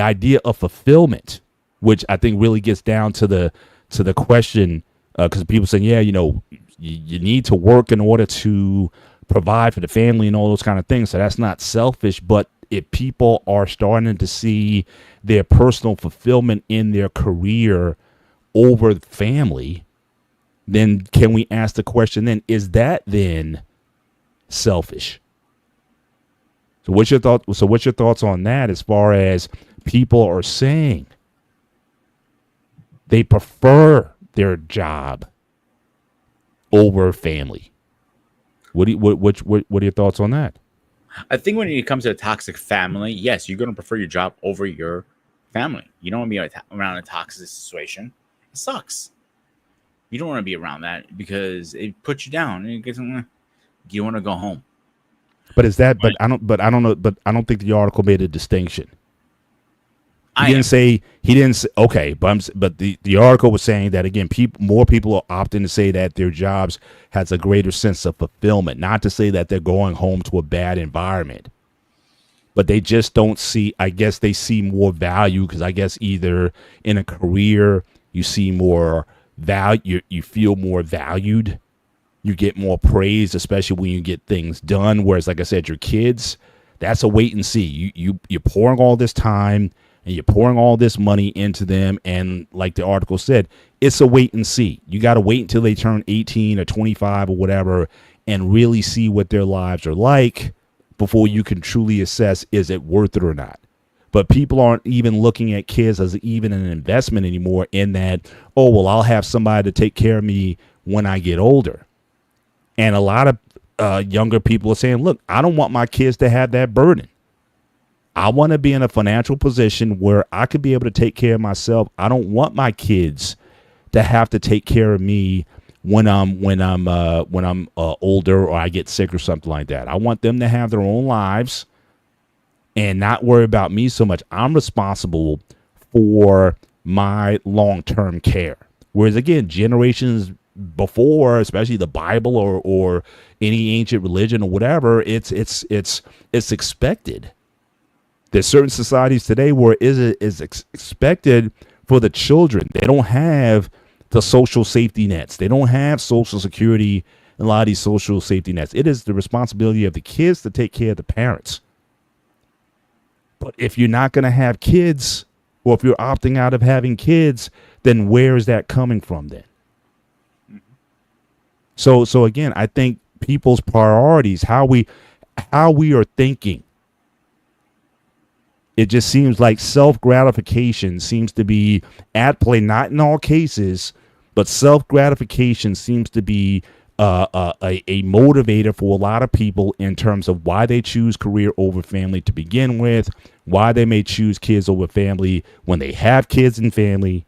idea of fulfillment, which I think really gets down to the question, because people saying, you need to work in order to provide for the family and all those kind of things. So that's not selfish, but if people are starting to see their personal fulfillment in their career over the family, then can we ask the question then, is that then selfish? So what's your thoughts on that, as far as people are saying they prefer their job over family? What are your thoughts on that? I think when it comes to a toxic family, yes, you're going to prefer your job over your family. You don't want to be around a toxic situation. It sucks. You don't want to be around that because it puts you down. You want to go home. But is that? But I don't know. But I don't think the article made a distinction. He didn't say. Okay, but the article was saying that again, more people are opting to say that their jobs has a greater sense of fulfillment. Not to say that they're going home to a bad environment, but they just don't see. I guess they see more value, because I guess either in a career you see more value, you feel more valued, you get more praise, especially when you get things done. Whereas, like I said, your kids, that's a wait and see. You're pouring all this time and you're pouring all this money into them, and like the article said, it's a wait and see. You got to wait until they turn 18 or 25 or whatever and really see what their lives are like before you can truly assess, is it worth it or not. But people aren't even looking at kids as even an investment anymore, in that, oh, well, I'll have somebody to take care of me when I get older. And a lot of younger people are saying, look, I don't want my kids to have that burden. I want to be in a financial position where I could be able to take care of myself. I don't want my kids to have to take care of me when I'm older or I get sick or something like that. I want them to have their own lives and not worry about me so much. I'm responsible for my long-term care. Whereas again, generations before, especially the Bible or any ancient religion or whatever, it's expected. There's certain societies today where it is expected for the children. They don't have the social safety nets. They don't have Social Security and a lot of these social safety nets. It is the responsibility of the kids to take care of the parents. But if you're not going to have kids, or if you're opting out of having kids, then where is that coming from then? So again, I think people's priorities, how we are thinking, it just seems like self-gratification seems to be at play, not in all cases, but self-gratification seems to be a motivator for a lot of people in terms of why they choose career over family to begin with, why they may choose kids over family when they have kids and family,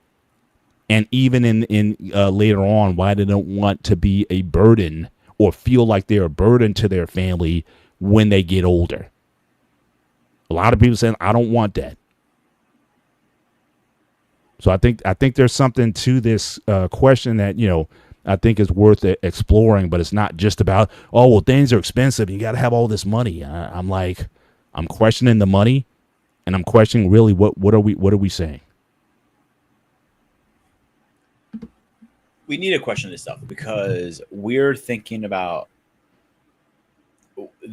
and even in later on, why they don't want to be a burden or feel like they're a burden to their family when they get older. A lot of people saying, I don't want that. So I think there's something to this question that, I think is worth exploring, but it's not just about, oh, well, things are expensive. You got to have all this money. I'm questioning the money, and I'm questioning really what are we saying? We need to question this stuff because we're thinking about what's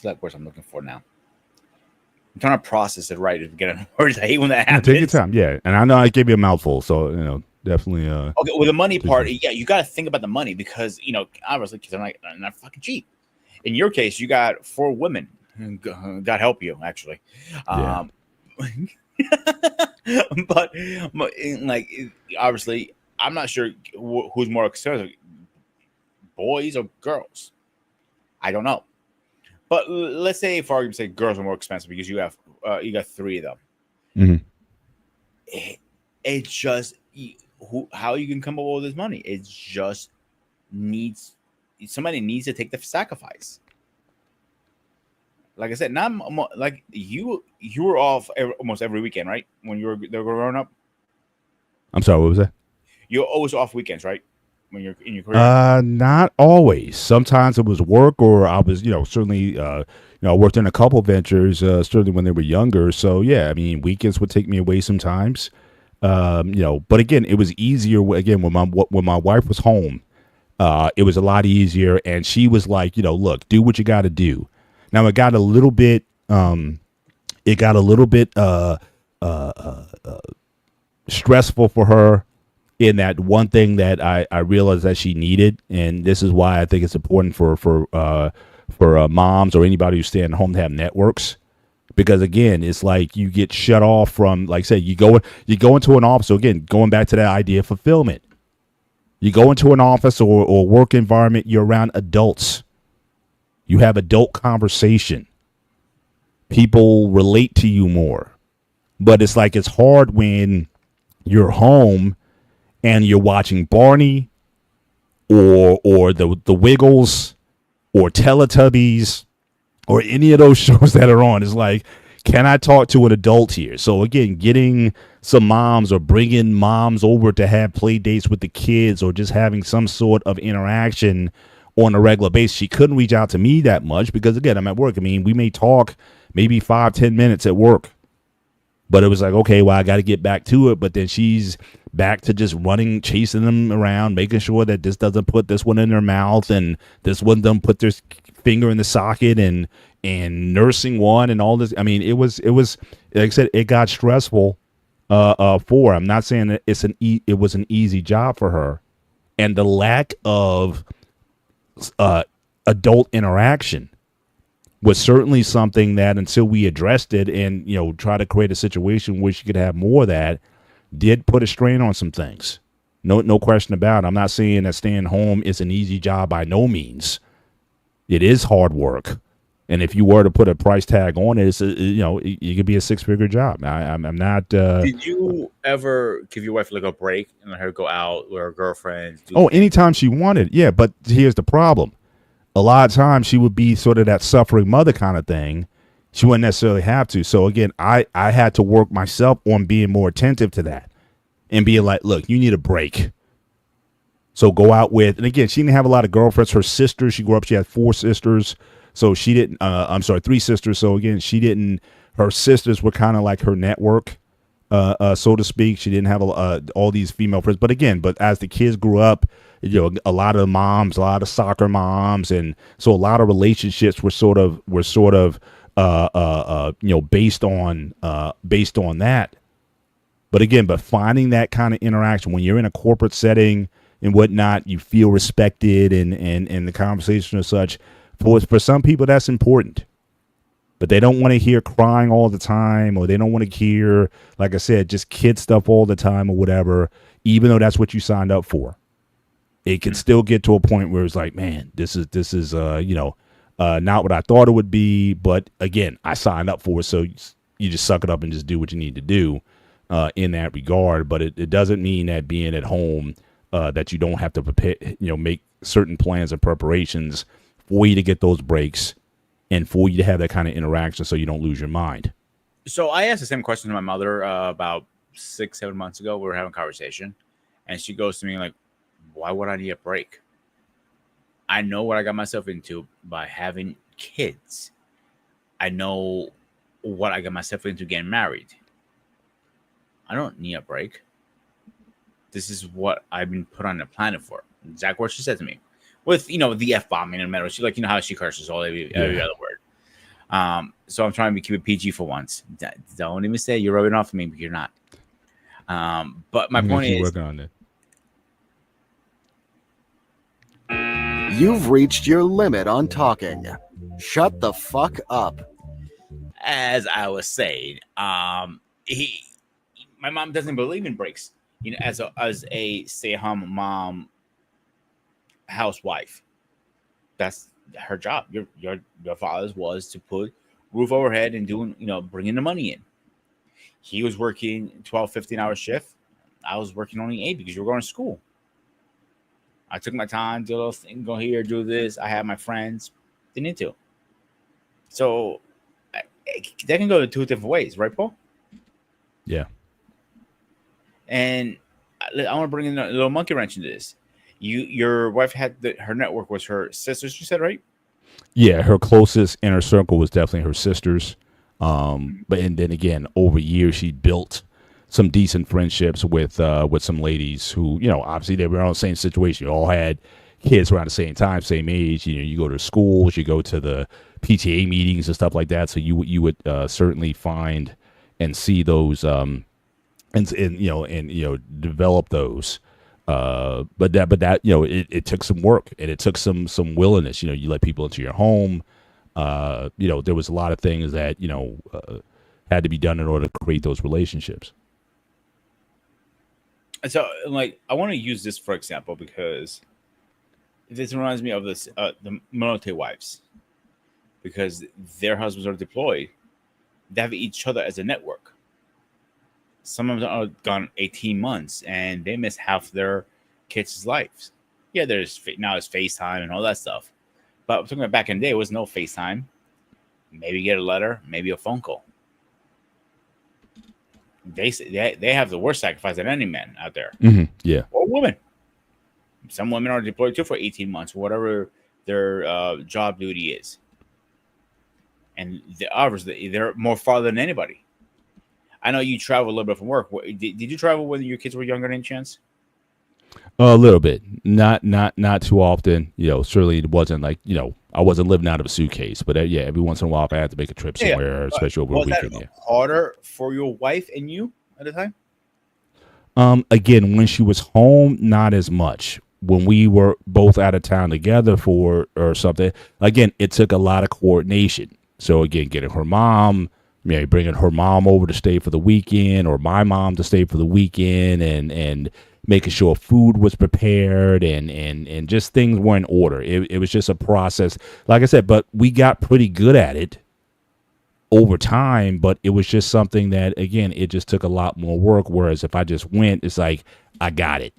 that word I'm looking for now? I'm trying to process it right to get it words. I hate when that happens. Take your time, yeah. And I know I gave you a mouthful, so definitely. Okay, well, the money part, yeah, you got to think about the money because obviously kids are not fucking cheap. In your case, you got 4 women. God help you, actually. Yeah. But obviously, I'm not sure who's more expensive, boys or girls. I don't know. But let's say, for argument's sake, girls are more expensive because you got 3 of them. Mm-hmm. It's just how you can come up with this money. It just somebody needs to take the sacrifice. Like I said, not like you were off almost every weekend, right? When they were growing up. I'm sorry, what was that? You're always off weekends, right? When you're in your career? Not always. Sometimes it was work, or I was, certainly, I worked in a couple ventures, certainly when they were younger. So yeah, I mean, weekends would take me away sometimes. But again, it was easier again when my wife was home. It was a lot easier, and she was like, look, do what you got to do. Now it got a little bit, stressful for her. In that one thing that I realized that she needed, and this is why I think it's important for moms or anybody who's staying at home to have networks, because again, it's like you get shut off from, like I said, you go into an office. So again, going back to that idea of fulfillment, you go into an office or work environment, you're around adults, you have adult conversation, people relate to you more, but it's like it's hard when you're home and you're watching Barney or the Wiggles or Teletubbies or any of those shows that are on. It's like, can I talk to an adult here? So again, getting some moms or bringing moms over to have play dates with the kids or just having some sort of interaction on a regular basis. She couldn't reach out to me that much because, again, I'm at work. I mean, we may talk maybe 5-10 minutes at work. But it was like, okay, well, I got to get back to it. But then she's back to just running, chasing them around, making sure that this doesn't put this one in their mouth and this one doesn't put their finger in the socket and nursing one and all this. I mean, it was like I said, it got stressful for her. I'm not saying that it was an easy job for her, and the lack of adult interaction was certainly something that until we addressed it and, you know, try to create a situation where she could have more of that, did put a strain on some things. No question about it. I'm not saying that staying home is an easy job by no means. It is hard work. And if you were to put a price tag on it, you know, it could be a 6-figure job. I'm not. Did you ever give your wife like a break and let her go out with her girlfriends? Anytime she wanted. Yeah, but here's the problem. A lot of times she would be sort of that suffering mother kind of thing. She wouldn't necessarily have to. So again, I had to work myself on being more attentive to that and being like, look, you need a break. So go out with, and again, she didn't have a lot of girlfriends. Her sisters, she grew up, she had 4 sisters. So she didn't, 3 sisters. So again, her sisters were kind of like her network, so to speak. She didn't have all these female friends. But as the kids grew up, you know, a lot of moms, a lot of soccer moms. And so a lot of relationships were sort of, you know, based on that. But finding that kind of interaction when you're in a corporate setting and whatnot, you feel respected and the conversation or such. For some people, that's important. But they don't want to hear crying all the time, or they don't want to hear, like I said, just kid stuff all the time or whatever, even though that's what you signed up for. It can still get to a point where it's like, man, this is you know, not what I thought it would be. But again, I signed up for it, so you just suck it up and just do what you need to do in that regard. But it doesn't mean that being at home that you don't have to prepare, you know, make certain plans and preparations for you to get those breaks and for you to have that kind of interaction so you don't lose your mind. So I asked the same question to my mother about 6-7 months ago. We were having a conversation, and she goes to me like, why would I need a break? I know what I got myself into by having kids. I know what I got myself into getting married. I don't need a break. This is what I've been put on the planet for. Exactly what she said to me. With, you know, the F-bomb in the middle. She, like, you know how she curses every other word. So I'm trying to keep it PG for once. Don't even say you're rubbing off on me, but you're not. But my point is, working on it. You've reached your limit on talking. Shut the fuck up. As I was saying, my mom doesn't believe in breaks. You know, as a stay-at-home mom, housewife, that's her job. Your father's was to put roof over head and doing, you know, bringing the money in. He was working 12-15 hour shift. I was working only 8 because you were going to school. I took my time, do a little thing, go here, do this. I had my friends. Didn't need to. So that can go in 2 different ways, right, Paul? Yeah. And I want to bring in a little monkey wrench into this. Your wife had her network was her sisters, you said, right? Yeah, her closest inner circle was definitely her sisters. But and then again, over years, she built some decent friendships with some ladies who, you know, obviously they were all in the same situation. You all had kids around the same time, same age. You know, you go to schools, you go to the PTA meetings and stuff like that. So you would certainly find and see those and develop those. But that you know, it took some work and it took some willingness. You know, you let people into your home. You know, there was a lot of things that, you know, had to be done in order to create those relationships. So, like, I want to use this for example because this reminds me of this the military wives, because their husbands are deployed. They have each other as a network. Some of them are gone 18 months and they miss half their kids' lives. Yeah, there's FaceTime and all that stuff. But I'm talking about back in the day, it was no FaceTime. Maybe get a letter, maybe a phone call. They have the worst sacrifice than any man out there. Mm-hmm. Yeah. Or women. Some women are deployed too for 18 months, whatever their job duty is. And the others, they're more farther than anybody. I know you travel a little bit from work. Did you travel when your kids were younger, any chance? A little bit, not too often. You know, certainly it wasn't like, you know, I wasn't living out of a suitcase, but yeah, every once in a while, if I had to make a trip somewhere, especially over a weekend. Was that harder for your wife and you at the time? Again, when she was home, not as much. when we were both out of town together for or something, again, it took a lot of coordination. So again, getting her mom, maybe bringing her mom over to stay for the weekend, or my mom to stay for the weekend, and making sure food was prepared, and just things were in order. It was just a process, like I said, but we got pretty good at it over time. But it was just something that, again, it just took a lot more work. Whereas if I just went, it's like I got it.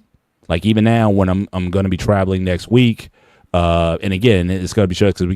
Like even now, when I'm going to be traveling next week. And again, it's going to be sure because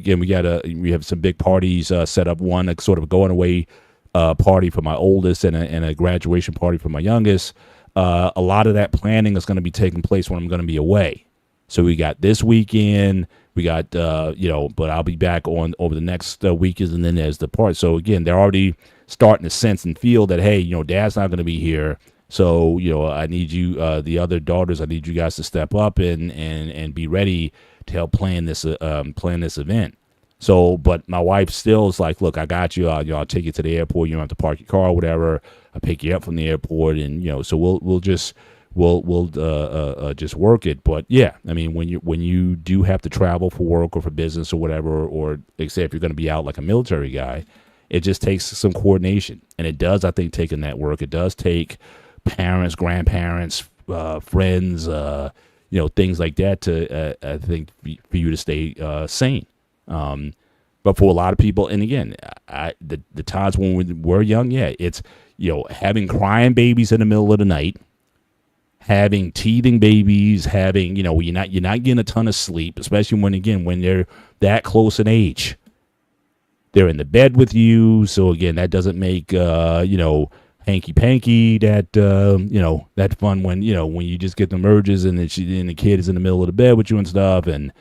we have some big parties set up. One, a sort of going away party for my oldest, and a graduation party for my youngest. A lot of that planning is going to be taking place when I'm going to be away. So we got this weekend. We got but I'll be back on over the next weekends, and then there's the part. So again, they're already starting to sense and feel that, hey, Dad's not going to be here. So I need you, the other daughters, I need you guys to step up and be ready to help plan this event. So, but my wife still is like, look, I got you. I'll take you to the airport. You don't have to park your car or whatever. I'll pick you up from the airport, and so we'll just work it. But yeah, I mean, when you do have to travel for work or for business or whatever, or except if you're going to be out like a military guy, it just takes some coordination, and it does, I think, take in that work. It does take parents, grandparents, friends, things like that to, I think, for you to stay sane. But for a lot of people, and again, the times when we were young, yeah, it's, having crying babies in the middle of the night, having teething babies, having, you're not getting a ton of sleep, especially when they're that close in age. They're in the bed with you. So again, that doesn't make, hanky panky that that fun when you just get the urges, and the kid is in the middle of the bed with you and stuff, and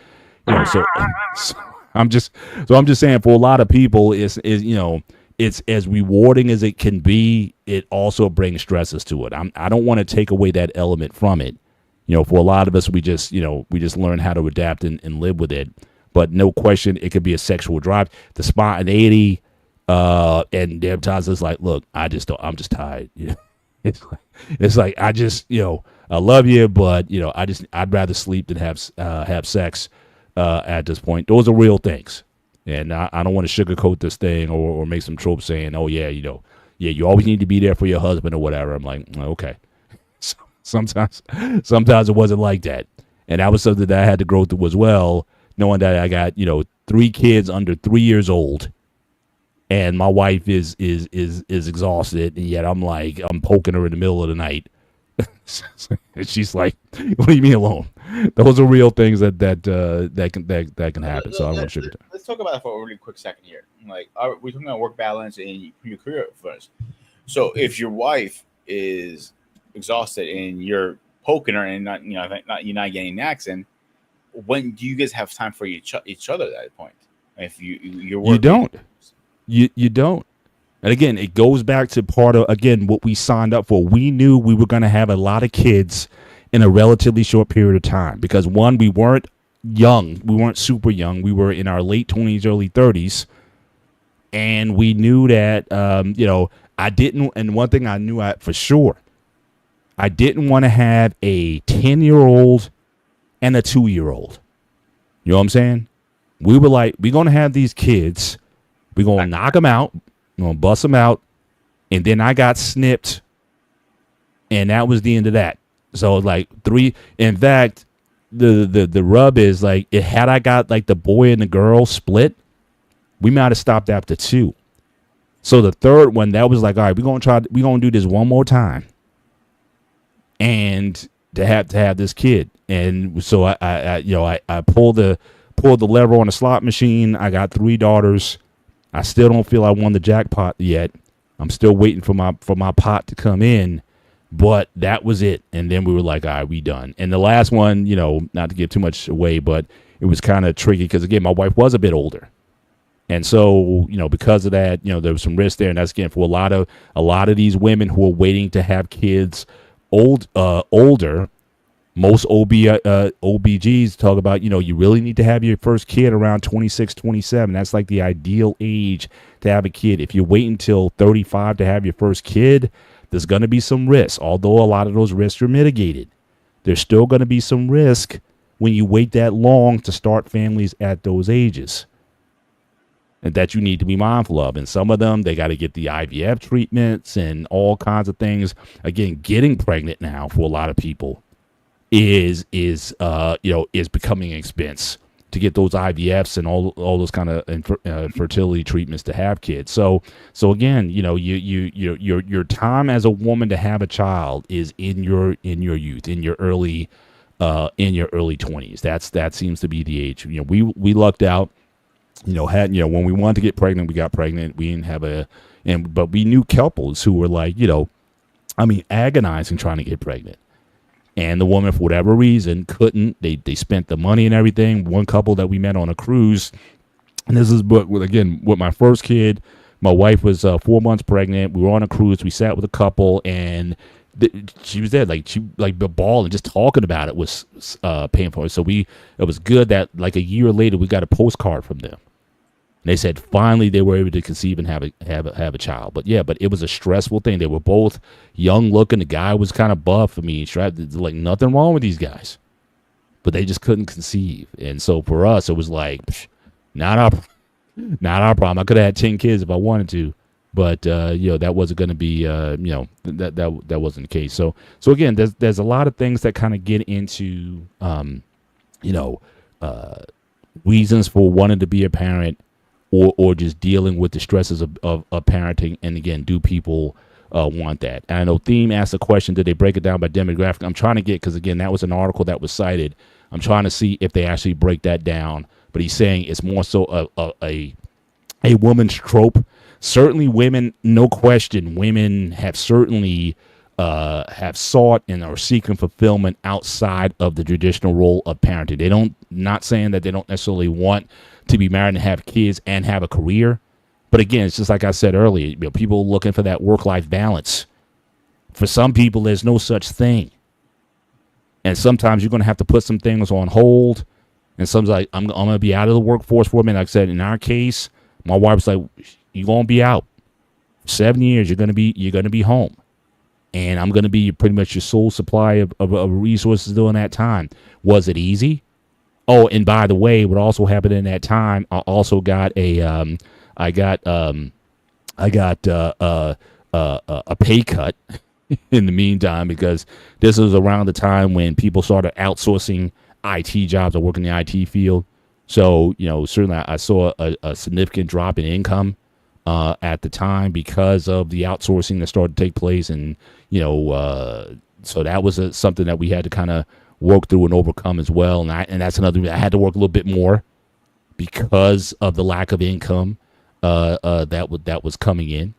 so I'm just saying, for a lot of people, it's as rewarding as it can be, it also brings stresses to it. I don't want to take away that element from it. For a lot of us, we just learn how to adapt and live with it. But no question, it could be a sexual drive, the spontaneity. And there are times it's like, look, I'm just tired. It's like I just, I love you, but I'd rather sleep than have sex at this point. Those are real things, and I don't want to sugarcoat this thing or make some trope saying, oh yeah, you always need to be there for your husband or whatever. I'm like, okay. Sometimes it wasn't like that, and that was something that I had to grow through as well, knowing that I got 3 kids under 3 years old. And my wife is exhausted, and yet I'm poking her in the middle of the night. And she's like, "Leave me alone." Those are real things that can happen. So I want to let's talk about that for a really quick second here. Like, we're talking about work balance and your career first. So if your wife is exhausted and you're poking her and you're not getting an accent, when do you guys have time for each other at that point? If you're working, you don't. You don't. And again, it goes back to part of, again, what we signed up for. We knew we were going to have a lot of kids in a relatively short period of time because, one, we weren't young. We weren't super young. We were in our late 20s, early 30s. And we knew that, I didn't, and one thing I knew for sure, I didn't want to have a 10-year-old and a 2-year-old. You know what I'm saying? We were like, we're going to have these kids. We're going to knock them out. We're going to bust them out. And then I got snipped. And that was the end of that. So like 3. In fact, the rub is like, had I got like the boy and the girl split, we might have stopped after 2. So the third one, that was like, all right, we're going to do this one more time. And to have this kid. And so I pulled the lever on the slot machine. I got 3 daughters. I still don't feel I won the jackpot yet. I'm still waiting for my pot to come in, but that was it. And then we were like, all right, we done. And the last one, not to give too much away, but it was kind of tricky because, again, my wife was a bit older. And so, because of that, there was some risk there. And that's, again, for a lot of these women who are waiting to have kids older. Most OBGs talk about, you really need to have your first kid around 26, 27. That's like the ideal age to have a kid. If you wait until 35 to have your first kid, there's going to be some risk. Although a lot of those risks are mitigated, there's still going to be some risk when you wait that long to start families at those ages, and that you need to be mindful of. And some of them, they got to get the IVF treatments and all kinds of things. Again, getting pregnant now for a lot of people is becoming an expense to get those IVFs and all those kind of fertility treatments to have kids. So again, your time as a woman to have a child is in your youth, in your early 20s. That seems to be the age. We lucked out. When we wanted to get pregnant, we got pregnant. We didn't have but we knew couples who were like, agonizing trying to get pregnant. And the woman, for whatever reason, couldn't. They spent the money and everything. One couple that we met on a cruise, and this is, with my first kid, my wife was 4 months pregnant. We were on a cruise. We sat with a couple, and she was there, bawling, just talking about it was painful. So it was good that like a year later we got a postcard from them. And they said finally they were able to conceive and have a child. But it was a stressful thing. They were both young looking. The guy was kind of buff. Like nothing wrong with these guys, but they just couldn't conceive. And so for us, it was like not our problem. I could have had 10 kids if I wanted to, but that wasn't going to be that wasn't the case. So again, there's a lot of things that kind of get into reasons for wanting to be a parent. Or just dealing with the stresses of parenting. And again, do people want that? And I know Theme asked a question, did they break it down by demographic? I'm trying to get, because again, that was an article that was cited. I'm trying to see if they actually break that down. But he's saying it's more so a woman's trope. Certainly women, no question, women have certainly have sought and are seeking fulfillment outside of the traditional role of parenting. Not saying that they don't necessarily want to be married and have kids and have a career. But again, it's just like I said earlier, people looking for that work-life balance. For some people, there's no such thing. And sometimes you're going to have to put some things on hold. And sometimes like, I'm going to be out of the workforce for a minute. Like I said, in our case, my wife's like, you're going to be out. 7 years, you're going to be home. And I'm going to be pretty much your sole supply of resources during that time. Was it easy? Oh, and by the way, what also happened in that time, I also got a pay cut in the meantime, because this was around the time when people started outsourcing IT jobs or working in the IT field. So, certainly I saw a significant drop in income at the time because of the outsourcing that started to take place. And, so that was something that we had to kind of work through and overcome as well. And that's another, I had to work a little bit more because of the lack of income that was coming in.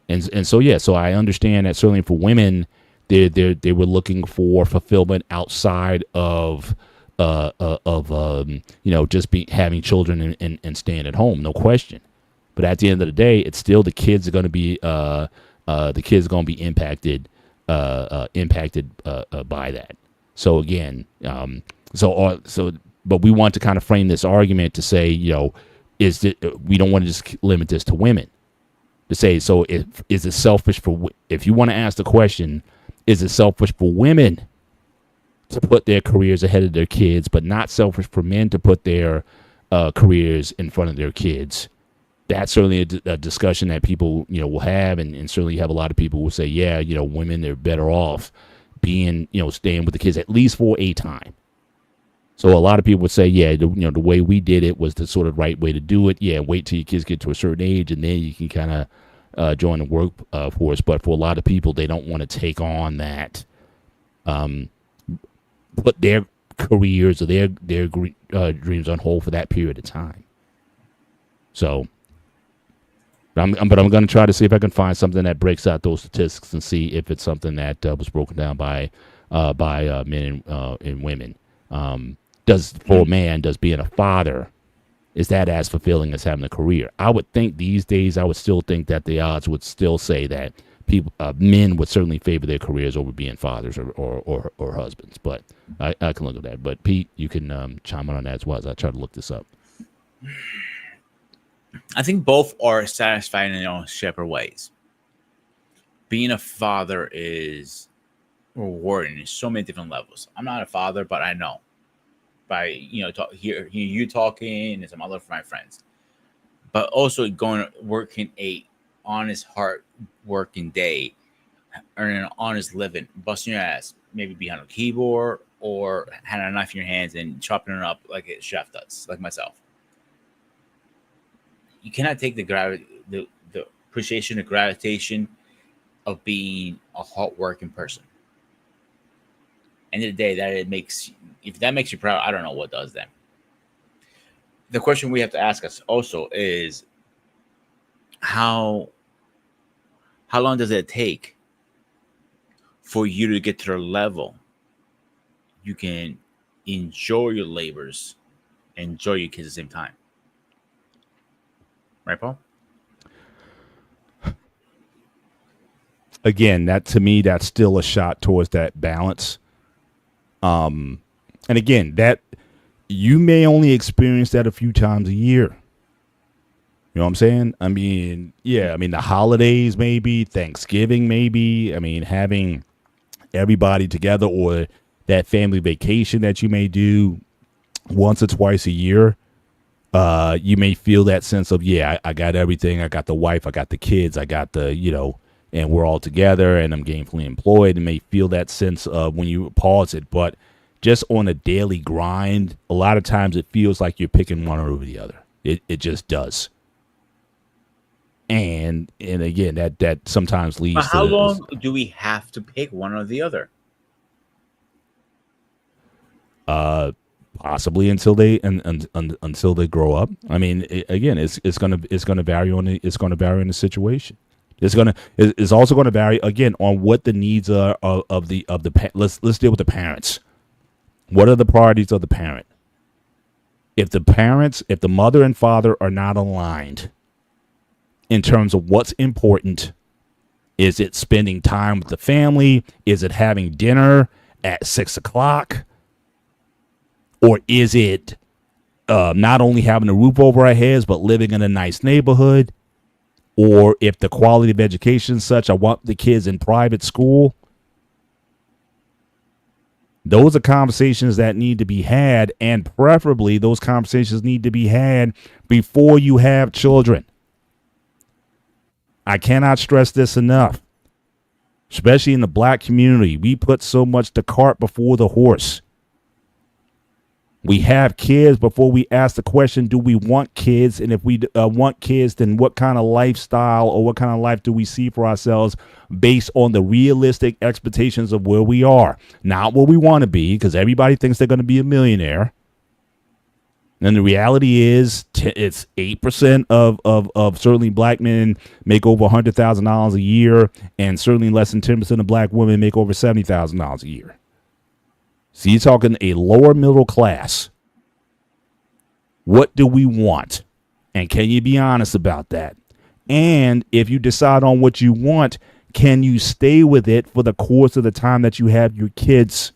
And so I understand that certainly for women, they were looking for fulfillment outside of just having children and staying at home, no question. But at the end of the day, it's still the kids are going to be impacted by that. So again, but we want to kind of frame this argument to say, is that we don't want to just limit this to women. To say, so is it selfish if you want to ask the question, is it selfish for women to put their careers ahead of their kids, but not selfish for men to put their careers in front of their kids? That's certainly a discussion that people, will have, and certainly you have a lot of people who will say, yeah, women are better off being, staying with the kids at least for a time. So a lot of people would say, yeah, the way we did it was the sort of right way to do it. Yeah, wait till your kids get to a certain age, and then you can kind of join the workforce. But for a lot of people, they don't want to take on that, put their careers or their dreams on hold for that period of time. So, but I'm going to try to see if I can find something that breaks out those statistics and see if it's something that was broken down by men and women. For a man, does being a father, is that as fulfilling as having a career? I would think these days, I would still think that the odds would still say that men would certainly favor their careers over being fathers or husbands. But I can look at that. But Pete, you can chime in on that as well as I try to look this up. I think both are satisfying in their own separate ways. Being a father is rewarding in so many different levels. I'm not a father, but I know. by hear you talking and some other of my friends, but also going working a honest hard working day, earning an honest living, busting your ass, maybe behind a keyboard or having a knife in your hands and chopping it up like a chef does, like myself. You cannot take the appreciation, the gravitation of being a hardworking person. End of the day, if that makes you proud, I don't know what does then. The question we have to ask us also is how long does it take for you to get to the level you can enjoy your labors, enjoy your kids at the same time? Right, Paul? Again, that to me, that's still a shot towards that balance. And again, that you may only experience that a few times a year. You know what I'm saying? I mean, yeah, I mean, the holidays, maybe Thanksgiving, maybe, I mean, having everybody together, or that family vacation that you may do once or twice a year. You may feel that sense of, yeah, I got everything. I got the wife, I got the kids, I got the, and we're all together and I'm gainfully employed, and may feel that sense of when you pause it. But just on a daily grind, a lot of times it feels like you're picking one over the other. It just does. And again, that sometimes leads but how to long do we have to pick one or the other? Possibly until they until they grow up. I mean, again, it's gonna vary on the situation. It's also gonna vary again on what the needs are of the let's deal with the parents. What are the priorities of the parent? If the mother and father are not aligned in terms of what's important, is it spending time with the family? Is it having dinner at 6:00? Or is it not only having a roof over our heads, but living in a nice neighborhood? Or if the quality of education is such, I want the kids in private school. Those are conversations that need to be had, and preferably those conversations need to be had before you have children. I cannot stress this enough, especially in the black community. We put so much the cart before the horse. We have kids before we ask the question, do we want kids? And if we want kids, then what kind of lifestyle or what kind of life do we see for ourselves based on the realistic expectations of where we are? Not where we want to be, because everybody thinks they're going to be a millionaire. And the reality is it's 8% of certainly black men make over $100,000 a year, and certainly less than 10% of black women make over $70,000 a year. So you're talking a lower middle class. What do we want? And can you be honest about that? And if you decide on what you want, can you stay with it for the course of the time that you have your kids?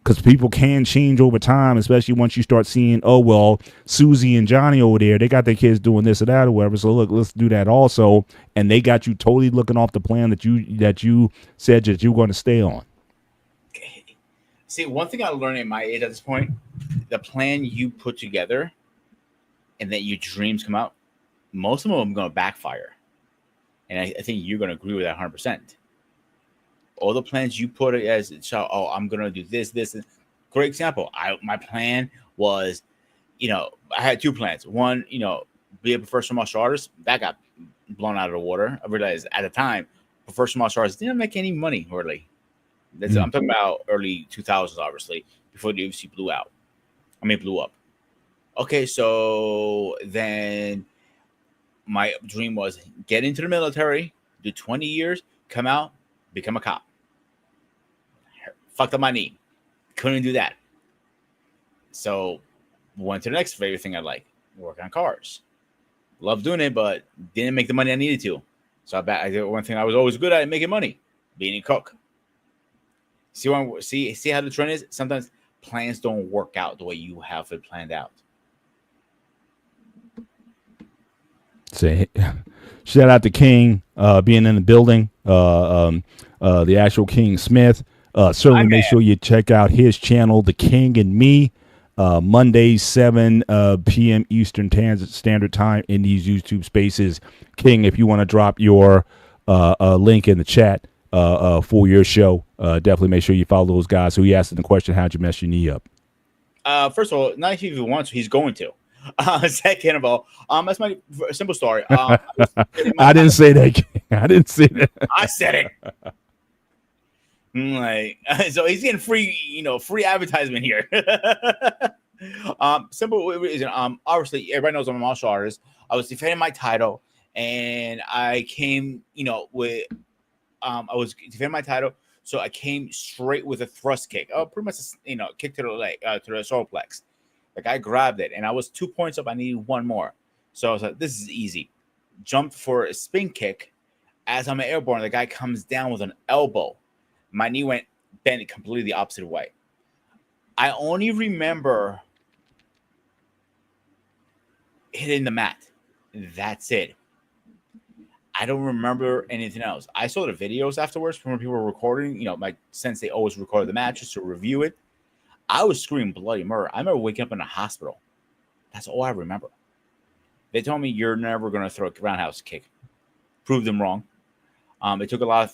Because people can change over time, especially once you start seeing, oh, well, Susie and Johnny over there, they got their kids doing this or that or whatever. So look, let's do that also. And they got you totally looking off the plan that you said that you were going to stay on. See, one thing I learned at my age at this point, the plan you put together and that your dreams come out, most of them are going to backfire. And I think you're going to agree with that 100%. All the plans you put as, oh, I'm going to do this. Great example. My plan was, I had two plans. One, be a professional martial artist. That got blown out of the water. I realized at the time, professional martial artists didn't make any money, really. I'm talking about early 2000s, obviously, before the UFC blew up. Okay, so then my dream was get into the military, do 20 years, come out, become a cop. Fucked up my knee. Couldn't do that. So went to the next favorite thing I like, work on cars. Love doing it, but didn't make the money I needed to. So I did one thing I was always good at, making money, being a cook. See how the trend is? Sometimes plans don't work out the way you have it planned out. Say, shout out to King being in the building. The actual King Smith. Certainly make sure you check out his channel, The King and Me, Mondays, 7 p.m. Eastern Standard Time in these YouTube spaces. King, if you want to drop your link in the chat for your show, definitely make sure you follow those guys. So he asked the question, how'd you mess your knee up? First of all, not if he wants to, he's going to. Second of all, that's my simple story. I didn't say that, King. I didn't say that. I said it. Like, so he's getting free advertisement here. Simple reason. Obviously, everybody knows I'm a martial artist. I was defending my title, and I came, with, I was defending my title, so I came straight with a thrust kick. Pretty much, kick to the leg, to the solar plex. The guy grabbed it, and I was 2 points up. I needed one more, so I was like, "This is easy." Jumped for a spin kick. As I'm airborne, the guy comes down with an elbow. My knee went bent completely the opposite way. I only remember hitting the mat. That's it. I don't remember anything else. I saw the videos afterwards from when people were recording. My sensei always recorded the matches to review it. I was screaming bloody murder. I remember waking up in a hospital. That's all I remember. They told me you're never going to throw a roundhouse kick. Proved them wrong. It took a lot of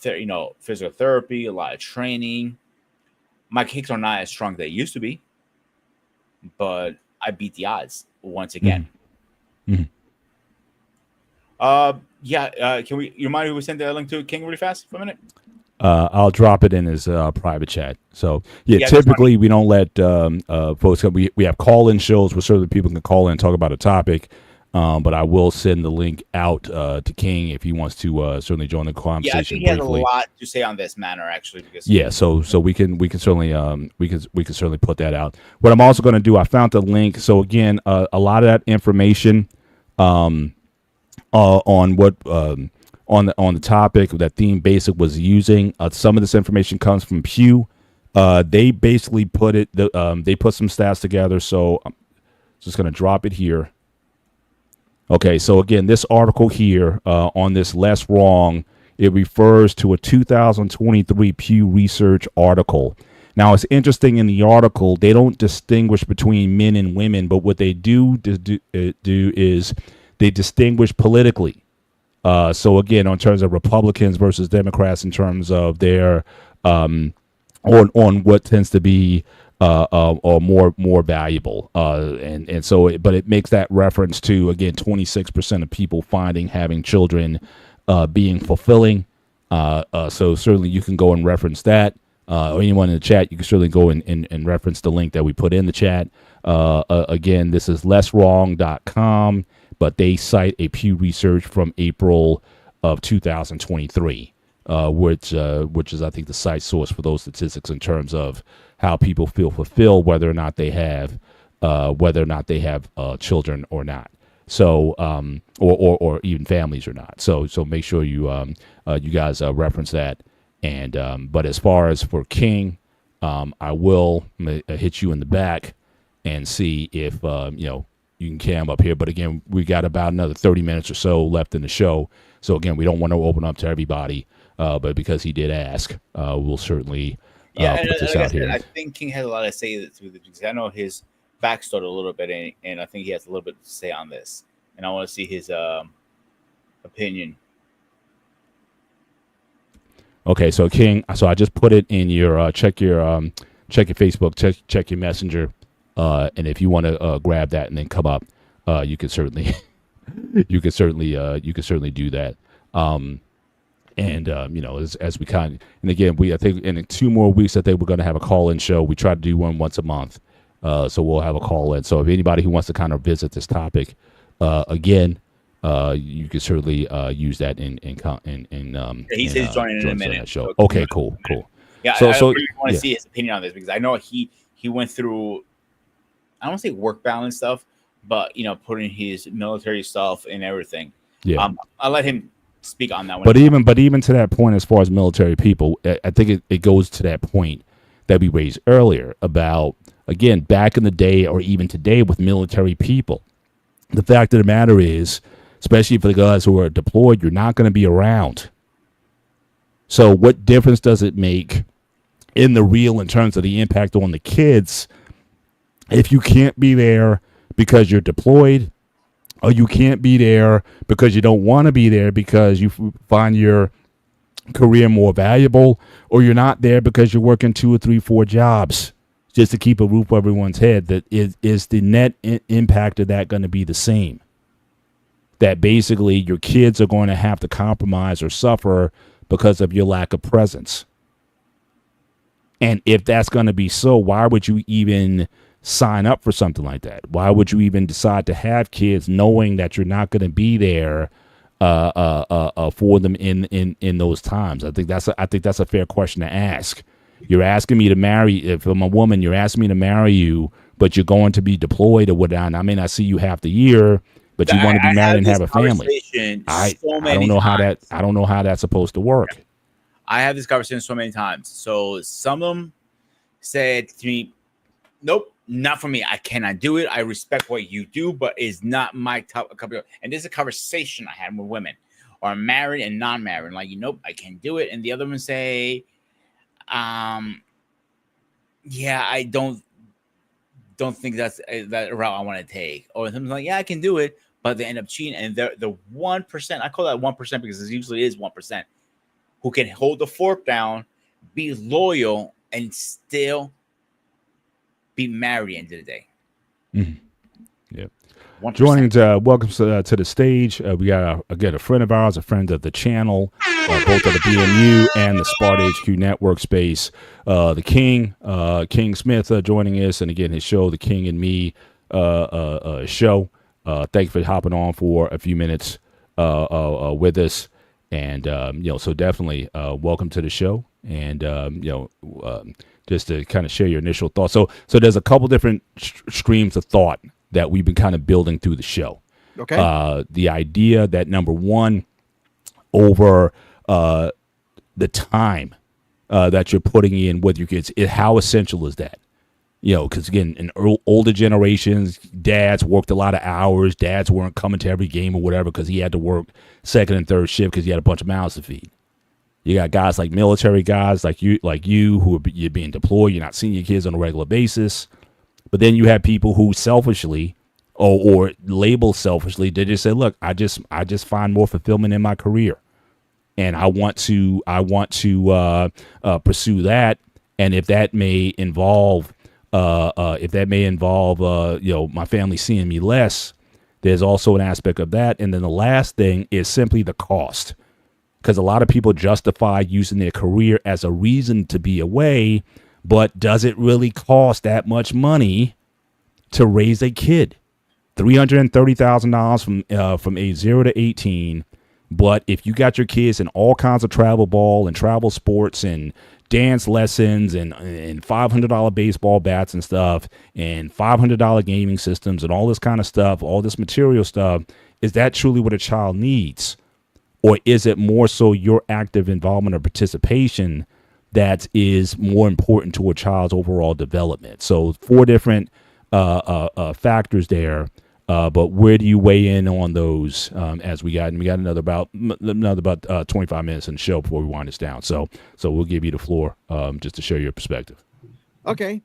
physical therapy, a lot of training. My kicks are not as strong as they used to be, but I beat the odds once again. Mm-hmm. Can you mind if we send the link to King really fast for a minute? I'll drop it in his private chat. So typically we don't let folks come. We have call-in shows where certainly people can call in and talk about a topic. But I will send the link out to King if he wants to certainly join the conversation. Yeah, I think he has a lot to say on this matter, actually. Because so we can certainly we can certainly put that out. What I'm also going to do, I found the link. So again, a lot of that information on what on the topic that Theme Basic was using. Some of this information comes from Pew. They basically put it. They put some stats together. So I'm just going to drop it here. Okay, so again, this article here on this Less Wrong, it refers to a 2023 Pew Research article. Now, it's interesting in the article, they don't distinguish between men and women, but what they do is they distinguish politically. So again, in terms of Republicans versus Democrats, in terms of their on what tends to be or more valuable, and so, but it makes that reference to, again, 26% of people finding having children being fulfilling. So certainly you can go and reference that. Or anyone in the chat, you can certainly go and reference the link that we put in the chat. Again, this is lesswrong.com, but they cite a Pew Research from April of 2023, which is, I think, the site source for those statistics in terms of how people feel fulfilled, whether or not they have children or not. So, or even families or not. So make sure you guys reference that. And but as far as for King, I will hit you in the back and see if you can cam up here. But again, we got about another 30 minutes or so left in the show. So again, we don't want to open up to everybody, but because he did ask, we'll certainly put this out here. I think King has a lot to say to this because I know his backstory a little bit, and I think he has a little bit to say on this. And I want to see his opinion. Okay, so King, so I just put it in your check your Facebook, check your Messenger, and if you want to grab that and then come up, you can certainly you can certainly do that. As we and again, I think in 2 more weeks I think we're going to have a call-in show. We try to do one once a month, so we'll have a call-in. So if anybody who wants to kind of visit this topic again. You can certainly use that in he says joining in a minute. Show. Okay, cool. Yeah, I really want to see his opinion on this because I know he went through, I don't want to say work balance stuff, but putting his military stuff and everything. Yeah, I'll let him speak on that one. But even to that point, as far as military people, I think it goes to that point that we raised earlier about, again, back in the day or even today with military people. The fact of the matter is, especially for the guys who are deployed, you're not going to be around. So what difference does it make in the real in terms of the impact on the kids. If you can't be there because you're deployed, or you can't be there because you don't want to be there because you find your career more valuable, or you're not there because you're working 2 or 3, 4 jobs just to keep a roof over everyone's head, that is the net impact of that going to be the same? That basically your kids are going to have to compromise or suffer because of your lack of presence. And if that's going to be so, why would you even sign up for something like that? Why would you even decide to have kids knowing that you're not going to be there for them in those times? I think that's a fair question to ask. You're asking me to marry. If I'm a woman, you're asking me to marry you, but you're going to be deployed or whatnot. I may not see you half the year, but you want to be married and have a family. I don't know how that. I don't know how that's supposed to work. I have this conversation so many times. So some of them said to me, "Nope, not for me. I cannot do it. I respect what you do, but it's not my top cup of." And this is a conversation I had with women, or married and non-married. Like, nope, I can't do it. And the other ones say, yeah, I don't think that's that route I want to take. Or something like, yeah, I can do it, but they end up cheating. And the 1%, I call that 1% because it usually is 1%, who can hold the fort down, be loyal, and still be married at the end of the day. Mm-hmm. Yep. 1%. Joining, welcome to the stage. We got a friend of ours, a friend of the channel, both of the BMU and the Sparta HQ Network space. The King Smith, joining us, and again his show, The King and Me show. Thank you for hopping on for a few minutes with us, and so definitely welcome to the show, and just to kind of share your initial thoughts. So there's a couple different streams of thought that we've been kind of building through the show. Okay. The idea that, number one, over the time that you're putting in with your kids, how essential is that? Because again, in older generations, dads worked a lot of hours. Dads weren't coming to every game or whatever because he had to work second and third shift because he had a bunch of mouths to feed. You got guys like military guys like you who you're being deployed. You're not seeing your kids on a regular basis. But then you have people who selfishly or label selfishly, they just say, look, I just find more fulfillment in my career, and I want to pursue that. And if that may involve my family seeing me less, there's also an aspect of that. And then the last thing is simply the cost, because a lot of people justify using their career as a reason to be away. But does it really cost that much money to raise a kid? $330,000 from age 0 to 18. But if you got your kids in all kinds of travel ball and travel sports and dance lessons and $500 baseball bats and stuff and $500 gaming systems and all this kind of stuff, all this material stuff, is that truly what a child needs? Or is it more so your active involvement or participation that is more important to a child's overall development? So 4 different factors there, but where do you weigh in on those? As we got another about 25 minutes in the show before we wind this down. So we'll give you the floor just to share your perspective. Okay,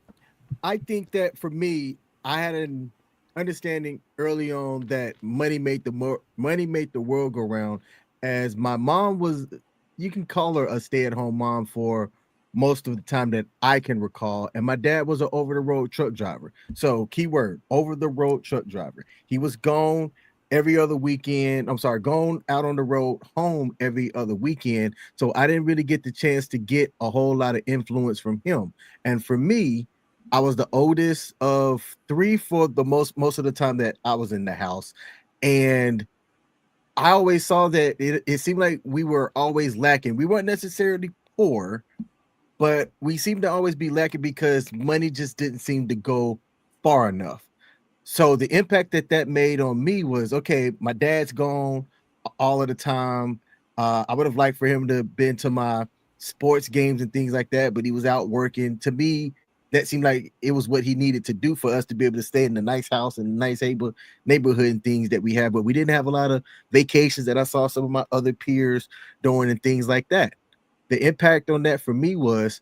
I think that for me, I had an understanding early on that money made the world go round. As my mom was, you can call her a stay-at-home mom for most of the time that I can recall. And my dad was an over-the-road truck driver. So keyword, over-the-road truck driver. He was gone every other weekend. Gone out on the road, home every other weekend. So I didn't really get the chance to get a whole lot of influence from him. And for me, I was the oldest of 3 for the most of the time that I was in the house. And I always saw that it seemed like we were always lacking. We weren't necessarily poor, but we seemed to always be lacking because money just didn't seem to go far enough. So the impact that made on me was, okay, my dad's gone all of the time. I would have liked for him to been to my sports games and things like that, but he was out working. To me, that seemed like it was what he needed to do for us to be able to stay in the nice house and nice neighborhood and things that we have. But we didn't have a lot of vacations that I saw some of my other peers doing and things like that. The impact on that for me was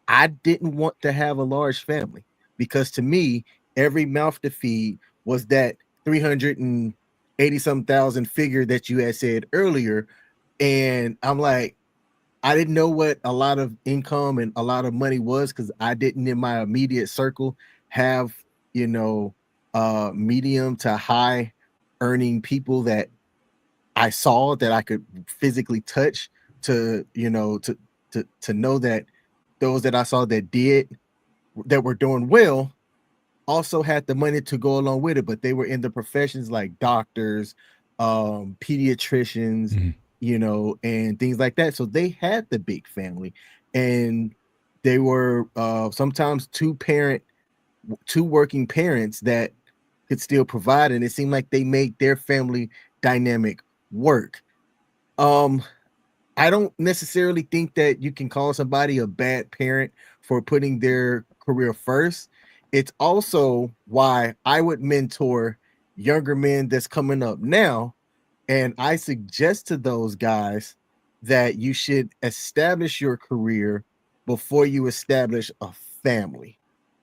I didn't want to have a large family because to me, every mouth to feed was that 380 some thousand figure that you had said earlier. And I'm like, I didn't know what a lot of income and a lot of money was because I didn't in my immediate circle have, medium to high earning people that I saw that I could physically touch to, to know that those that I saw that were doing well also had the money to go along with it, but they were in the professions like doctors, pediatricians, Mhm. And things like that. So they had the big family, and they were sometimes two working parents that could still provide, and it seemed like they made their family dynamic work. Um, I don't necessarily think that you can call somebody a bad parent for putting their career first. It's also why I would mentor younger men that's coming up now. And I suggest to those guys that you should establish your career before you establish a family.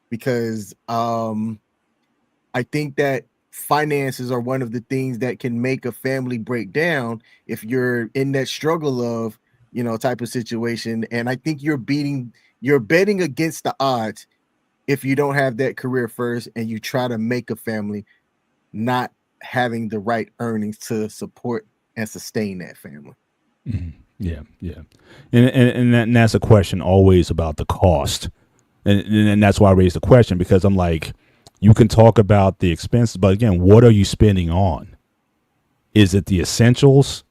Because I think that finances are one of the things that can make a family break down if you're in that struggle of, type of situation. And I think you're betting against the odds if you don't have that career first and you try to make a family, not having the right earnings to support and sustain that family. Mhm. Yeah, yeah, and that's a question always about the cost, and that's why I raised the question because I'm like, you can talk about the expenses, but again, what are you spending on? Is it the essentials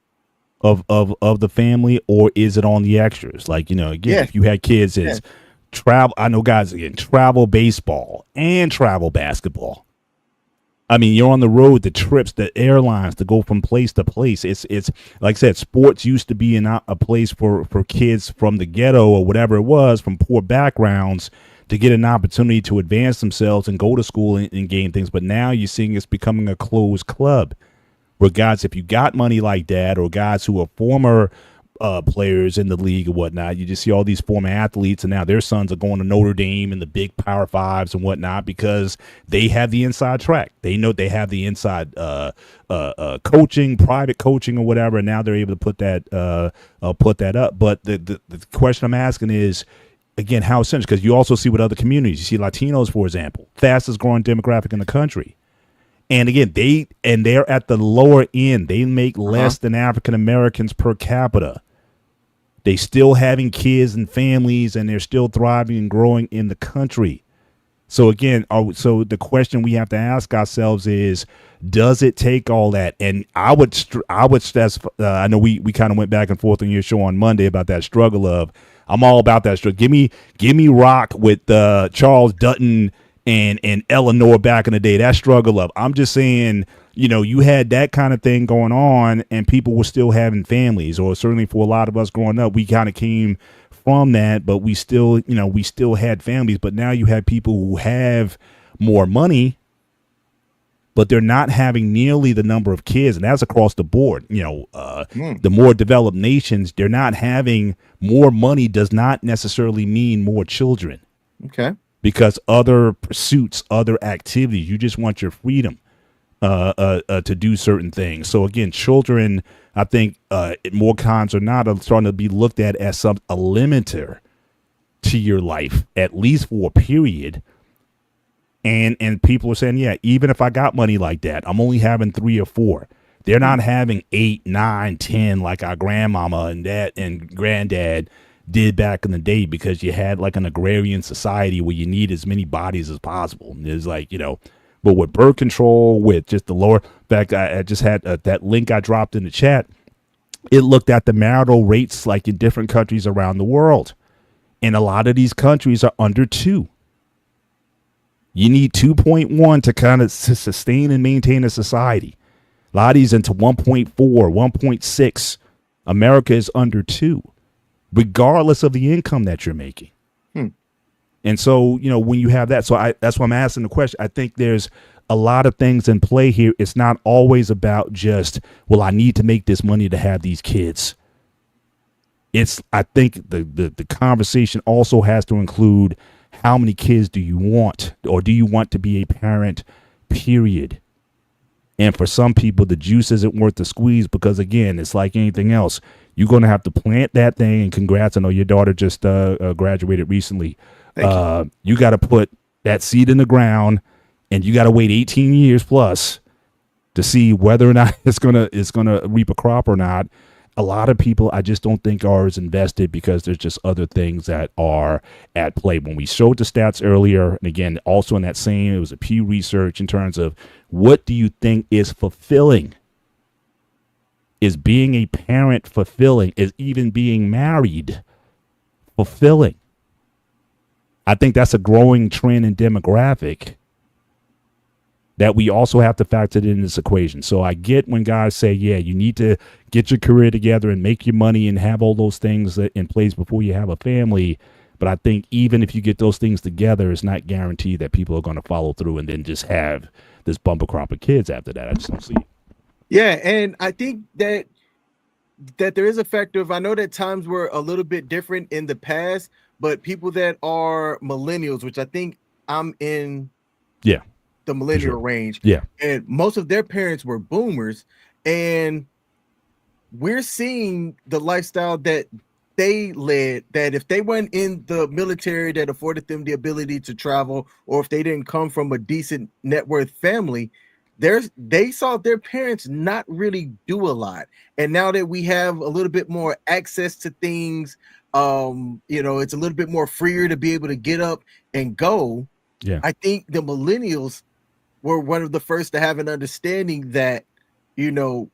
of the family, or is it on the extras? Like again, Yeah, if you had kids, yeah. it's travel. I know guys again travel baseball and travel basketball. I mean, you're on the road, the trips, the airlines to go from place to place. It's like I said, sports used to be a place for kids from the ghetto or whatever it was, from poor backgrounds, to get an opportunity to advance themselves and go to school and gain things. But now you're seeing it's becoming a closed club where guys, if you got money like that, or guys who are former players in the league or whatnot, you just see all these former athletes, and now their sons are going to Notre Dame and the big Power Fives and whatnot because they have the inside track. They know they have the inside coaching, private coaching or whatever, and now they're able to put that up. But the question I'm asking is, again, how essential? Because you also see with other communities, you see Latinos, for example, fastest growing demographic in the country. And again, they're at the lower end. They make less than African Americans per capita. They still having kids and families, and they're still thriving and growing in the country. So again, so the question we have to ask ourselves is, does it take all that? And I would stress. I know we kind of went back and forth on your show on Monday about that struggle of. I'm all about that struggle. Give me rock with Charles Dutton and Eleanor back in the day. That struggle of. I'm just saying. You had that kind of thing going on, and people were still having families, or certainly for a lot of us growing up, we kind of came from that, but we still had families. But now you have people who have more money, but they're not having nearly the number of kids, and that's across the board. The more developed nations, they're not having more money. Does not necessarily mean more children. Okay. Because other pursuits, other activities, you just want your freedom. To do certain things. So again, children, I think more cons or not, are starting to be looked at as a limiter to your life, at least for a period. And people are saying, yeah, even if I got money like that, I'm only having 3 or 4. They're not having 8, 9, 10 like our grandmama and dad and granddad did back in the day, because you had like an agrarian society where you need as many bodies as possible. And it's like, but with birth control, with just the lower, in fact, I just had that link I dropped in the chat. It looked at the marital rates like in different countries around the world. And a lot of these countries are under 2. You need 2.1 to kind of sustain and maintain a society. A lot of these into 1.4, 1.6. America is under 2, regardless of the income that you're making. And so, when you have that, that's why I'm asking the question. I think there's a lot of things in play here. It's not always about just, well, I need to make this money to have these kids. I think the conversation also has to include how many kids do you want, or do you want to be a parent, period. And for some people, the juice isn't worth the squeeze, because again, it's like anything else. You're going to have to plant that thing, and congrats. I know your daughter just graduated recently. You got to put that seed in the ground, and you got to wait 18 years plus to see whether or not it's gonna reap a crop or not. A lot of people, I just don't think, are as invested, because there's just other things that are at play. When we showed the stats earlier, and again, also in that same, it was a Pew Research in terms of what do you think is fulfilling? Is being a parent fulfilling? Is even being married fulfilling? I think that's a growing trend in demographic that we also have to factor in this equation. So I get when guys say, yeah, you need to get your career together and make your money and have all those things in place before you have a family. But I think even if you get those things together, it's not guaranteed that people are going to follow through and then just have this bumper crop of kids after that. I just don't see it. Yeah, and I think that there is a factor of, I know that times were a little bit different in the past, but people that are millennials, which I think I'm in the millennial range. Yeah. And most of their parents were boomers, and we're seeing the lifestyle that they led, that if they weren't in the military that afforded them the ability to travel, or if they didn't come from a decent net worth family, they saw their parents not really do a lot. And now that we have a little bit more access to things, it's a little bit more freer to be able to get up and go. Yeah. I think the millennials were one of the first to have an understanding that,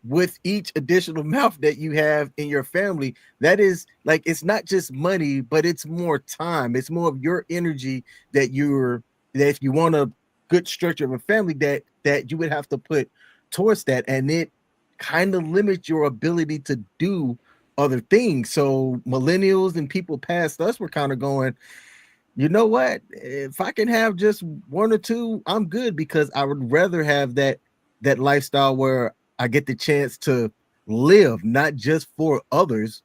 with each additional mouth that you have in your family, that is like, it's not just money, but it's more time. It's more of your energy that if you want a good structure of a family, that you would have to put towards that. And it kind of limits your ability to do other things. So millennials and people past us were kind of going, you know what? If I can have just one or two, I'm good, because I would rather have that lifestyle where I get the chance to live, not just for others,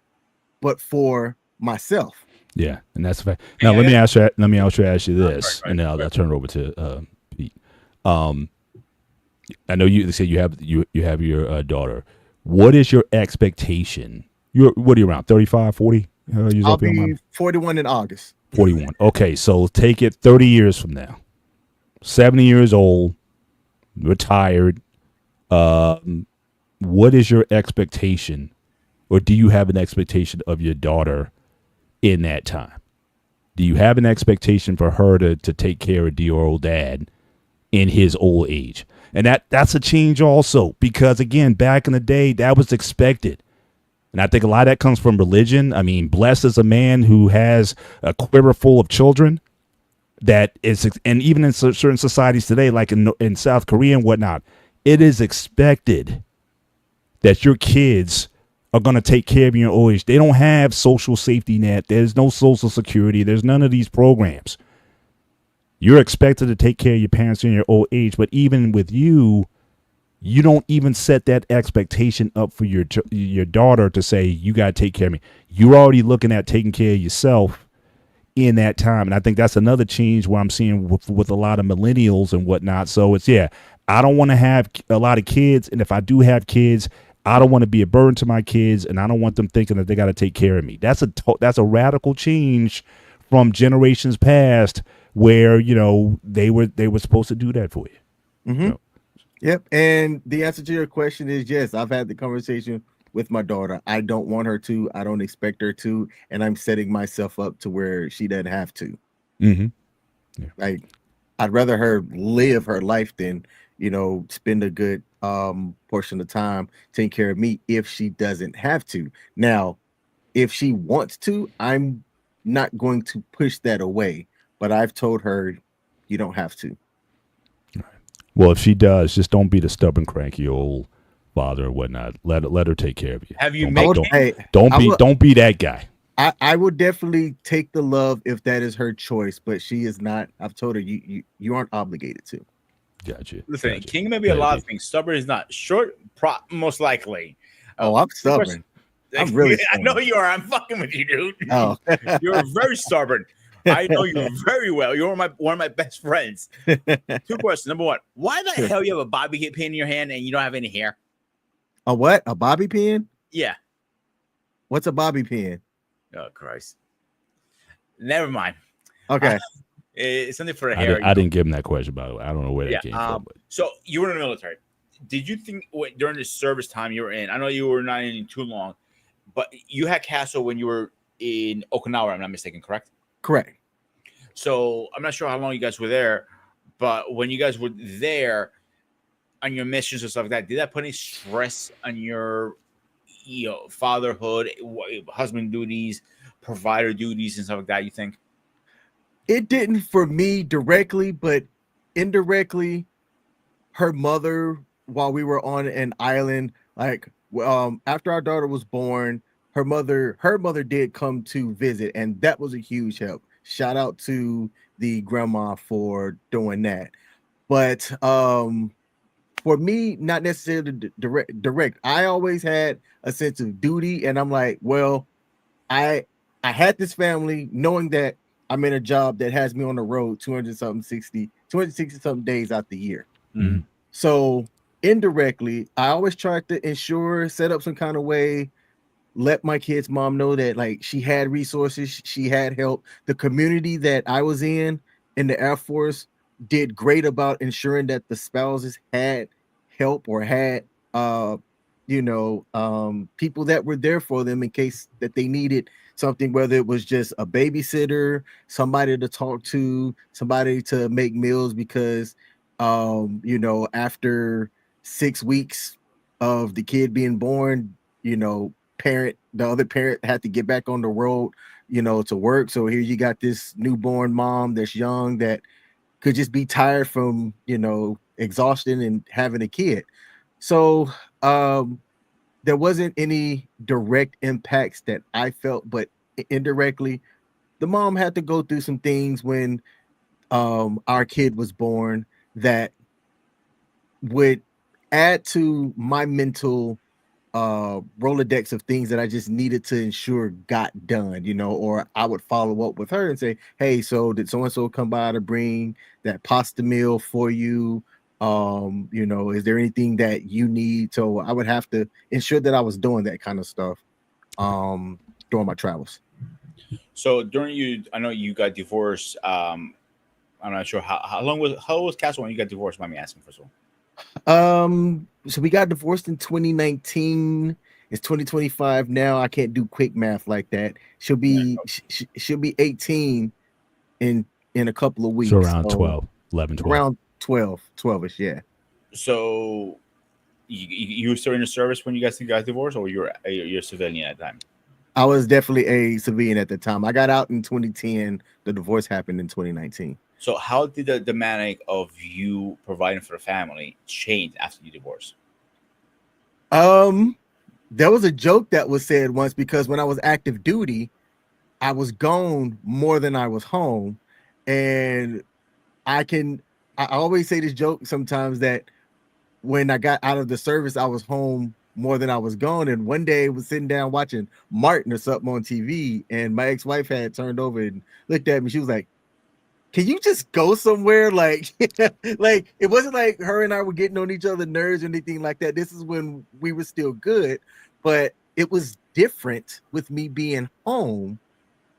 but for myself. Yeah, and that's a fact. Now let me ask you this, and then I'll turn it over to Pete. I know you say you have your daughter. What is your expectation? What are you, around 35, 40? I'll be 41 in August. 41. Okay, so take it 30 years from now. 70 years old, retired. What is your expectation, or do you have an expectation of your daughter in that time? Do you have an expectation for her to take care of dear old dad in his old age? And that's a change also, because again, back in the day, that was expected. And I think a lot of that comes from religion. I mean, blessed is a man who has a quiver full of children. That is, and even in certain societies today, like in South Korea and whatnot, it is expected that your kids are going to take care of you in your old age. They don't have social safety net. There's no social security. There's none of these programs. You're expected to take care of your parents in your old age. But even with you don't even set that expectation up for your daughter to say, you got to take care of me. You're already looking at taking care of yourself in that time. And I think that's another change where I'm seeing with a lot of millennials and whatnot. So it's, I don't want to have a lot of kids. And if I do have kids, I don't want to be a burden to my kids, and I don't want them thinking that they got to take care of me. That's a radical change from generations past where, they were supposed to do that for you. Mm-hmm. Yep. And the answer to your question is yes. I've had the conversation with my daughter. I don't want her to. I don't expect her to. And I'm setting myself up to where she doesn't have to. Mm-hmm. Yeah. Like, I'd rather her live her life than, spend a good portion of time taking care of me if she doesn't have to. Now, if she wants to, I'm not going to push that away. But I've told her, you don't have to. Well, if she does, just don't be the stubborn, cranky old father or whatnot. Let her take care of you. Have you don't be that guy. I would definitely take the love if that is her choice, but she is not. I've told her you aren't obligated to. Gotcha. Listen, King may be a lot of things. Stubborn is not. Short, most likely. I'm stubborn. I'm really I know stubborn. you are. I'm fucking with you, dude. Oh. You're very stubborn. I know you very well. You're one of my best friends. Two questions. Number one, why the hell you have a bobby pin in your hand and you don't have any hair? A what? A bobby pin? Yeah. What's a bobby pin? Oh Christ. Never mind. Okay. It's something for the hair. I didn't give him that question, by the way. I don't know where that came from. But. So you were in the military. Did you think during the service time you were in? I know you were not in too long, but you had Castle when you were in Okinawa. I'm not mistaken, correct? Correct. So I'm not sure how long you guys were there, but when you guys were there on your missions and stuff like that, did that put any stress on your, fatherhood, husband duties, provider duties, and stuff like that? You think? It didn't for me directly, but indirectly, her mother, while we were on an island, after our daughter was born, her mother did come to visit, and that was a huge help. Shout out to the grandma for doing that. But for me, not necessarily direct. I always had a sense of duty, and I'm like, well, I had this family knowing that I'm in a job that has me on the road 260 something days out the year. Mm-hmm. So indirectly, I always tried to set up some kind of way, let my kid's mom know that like she had resources, she had help. The community that I was in the Air Force did great about ensuring that the spouses had help or had people that were there for them in case that they needed something, whether it was just a babysitter, somebody to talk to, somebody to make meals, because after 6 weeks of the kid being born, the other parent had to get back on the road, to work. So here you got this newborn mom that's young that could just be tired from, exhaustion and having a kid. So there wasn't any direct impacts that I felt, but indirectly, the mom had to go through some things when our kid was born that would add to my mental Rolodex of things that I just needed to ensure got done, or I would follow up with her and say, hey, so did so-and-so come by to bring that pasta meal for you? Is there anything that you need? So I would have to ensure that I was doing that kind of stuff during my travels. So I know you got divorced. I'm not sure how was Castle when you got divorced? Mind me asking, first of all. So we got divorced in 2019. It's 2025 now. I can't do quick math like that. She'll be 18 in a couple of weeks. So around 12, 11, 12. Around 12-ish, yeah. So you were still in the service when you guys got divorced, or you're a civilian at the time? I was definitely a civilian at the time. I got out in 2010. The divorce happened in 2019. So how did the dynamic of you providing for the family change after you divorced? There was a joke that was said once, because when I was active duty, I was gone more than I was home. And I always say this joke sometimes that when I got out of the service, I was home more than I was gone. And one day I was sitting down watching Martin or something on TV, and my ex-wife had turned over and looked at me. She was like, can you just go somewhere? Like, like it wasn't like her and I were getting on each other's nerves or anything like that. This is when we were still good, but it was different with me being home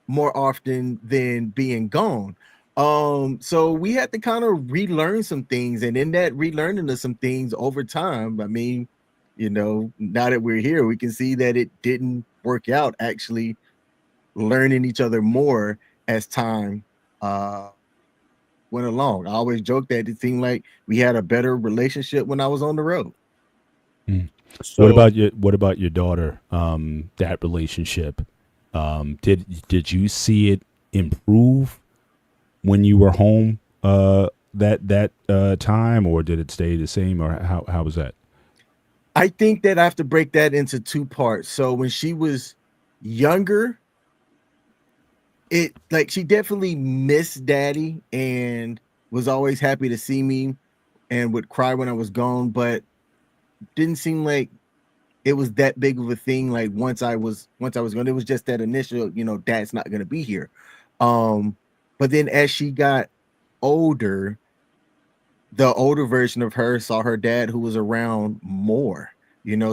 more often than being gone. So we had to kind of relearn some things, and in that relearning of some things over time, I mean, now that we're here, we can see that it didn't work out, actually learning each other more as time went along. I always joke that it seemed like we had a better relationship when I was on the road. So, what about your daughter? That relationship, did you see it improve when you were home that time, or did it stay the same, or how was that? I think that I have to break that into two parts. So when she was younger, she definitely missed daddy and was always happy to see me and would cry when I was gone, but didn't seem like it was that big of a thing. Like once I was going, it was just that initial, dad's not gonna be here. But then as she got older, the older version of her saw her dad who was around more,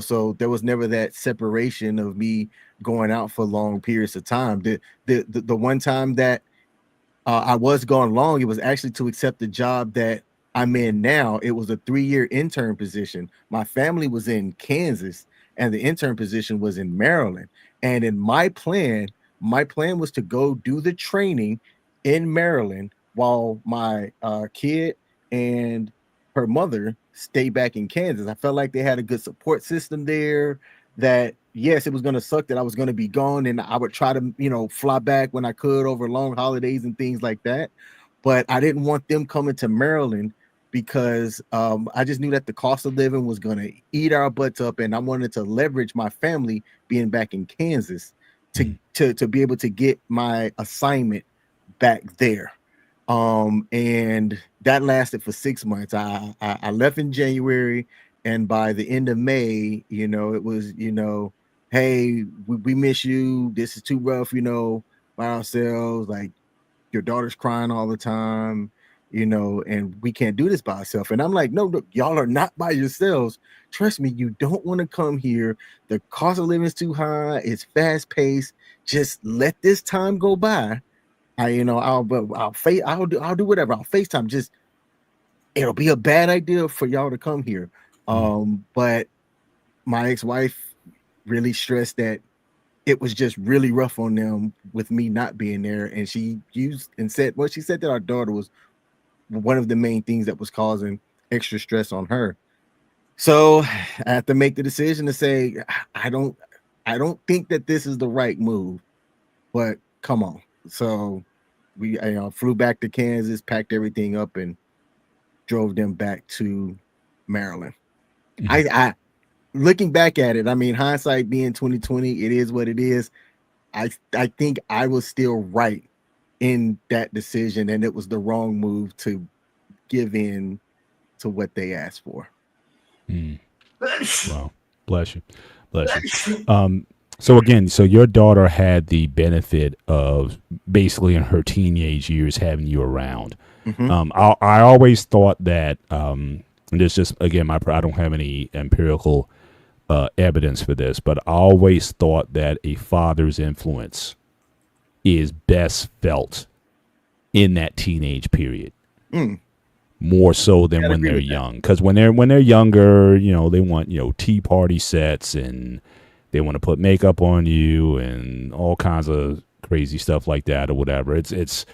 so there was never that separation of me going out for long periods of time. The one time that I was gone long, it was actually to accept the job that I'm in now. It was a 3-year intern position. My family was in Kansas and the intern position was in Maryland. And in my plan was to go do the training in Maryland while my kid and her mother stay back in Kansas. I felt like they had a good support system there, that yes, it was going to suck that I was going to be gone and I would try to, fly back when I could over long holidays and things like that. But I didn't want them coming to Maryland because I just knew that the cost of living was going to eat our butts up, and I wanted to leverage my family being back in Kansas to be able to get my assignment back there. And that lasted for 6 months. I left in January, and by the end of May, it was, hey, we miss you. This is too rough, by ourselves. Like, your daughter's crying all the time, and we can't do this by ourselves. And I'm like, no, look, y'all are not by yourselves. Trust me, you don't want to come here. The cost of living is too high. It's fast paced. Just let this time go by. I'll do whatever. I'll FaceTime. Just, it'll be a bad idea for y'all to come here. But my ex-wife really stressed that it was just really rough on them with me not being there. And she said that our daughter was one of the main things that was causing extra stress on her. So I have to make the decision to say, I don't think that this is the right move, but come on. So we flew back to Kansas, packed everything up, and drove them back to Maryland. I looking back at it, I mean, hindsight being 2020, it is what it is. I think I was still right in that decision, and it was the wrong move to give in to what they asked for. Wow. Bless you. So again, your daughter had the benefit of basically in her teenage years having you around. I always thought that, and this just, again, I don't have any empirical evidence for this, but I always thought that a father's influence is best felt in that teenage period. More so than when they're young. Because when they're younger, they want, tea party sets, and they want to put makeup on you and all kinds of crazy stuff like that or whatever. It's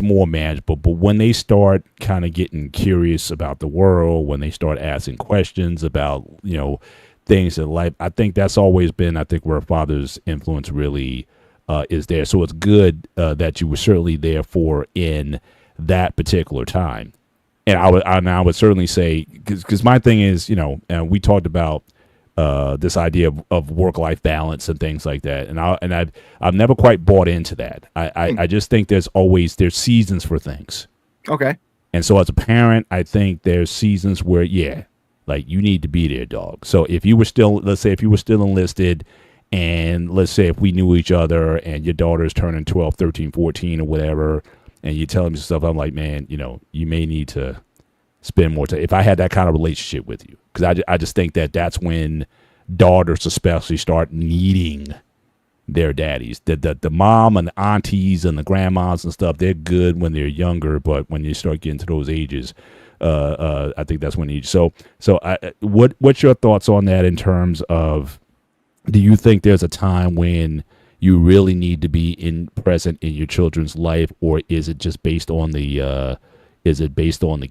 more manageable. But when they start kind of getting curious about the world, when they start asking questions about, things in life, I think that's always been, where a father's influence really is there. So it's good that you were certainly there for in that particular time. And I would certainly say, because my thing is, and we talked about this idea of work-life balance and things like that, and I've never quite bought into that. I just think there's seasons for things. Okay. And so as a parent, I think there's seasons where, like, you need to be there, dog. So if you were still, let's say if you were still enlisted, and let's say if we knew each other and your daughter's turning 12, 13, 14 or whatever, and you tell me stuff, I'm like, man, you may need to spend more time. If I had that kind of relationship with you, because I just think that's when daughters especially start needing their daddies. The mom and the aunties and the grandmas and stuff, they're good when they're younger, but when you start getting to those ages, I think that's when you. So what's your thoughts on that in terms of, do you think there's a time when you really need to be present in your children's life, or is it just based on the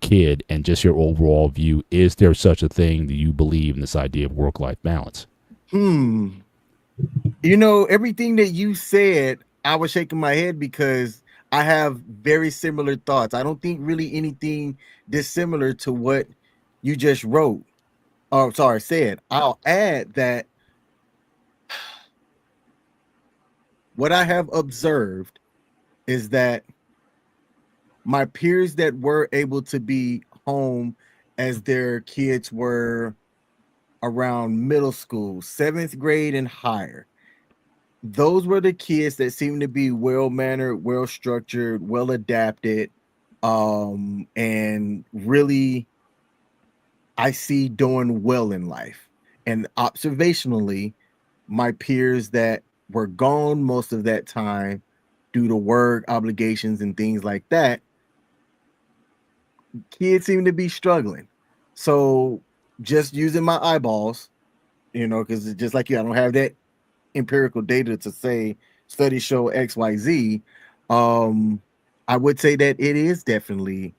kid and just your overall view? Is there such a thing that you believe in this idea of work-life balance? Everything that you said, I was shaking my head because I have very similar thoughts. I don't think really anything dissimilar to what you just wrote. Oh, sorry, said. I'll add that what I have observed is that my peers that were able to be home as their kids were around middle school, 7th grade and higher, those were the kids that seemed to be well-mannered, well-structured, well-adapted, and really I see doing well in life. And observationally, my peers that were gone most of that time due to work obligations and things like that, kids seem to be struggling. So just using my eyeballs, because just like you, I don't have that empirical data to say studies show XYZ. I would say that it is definitely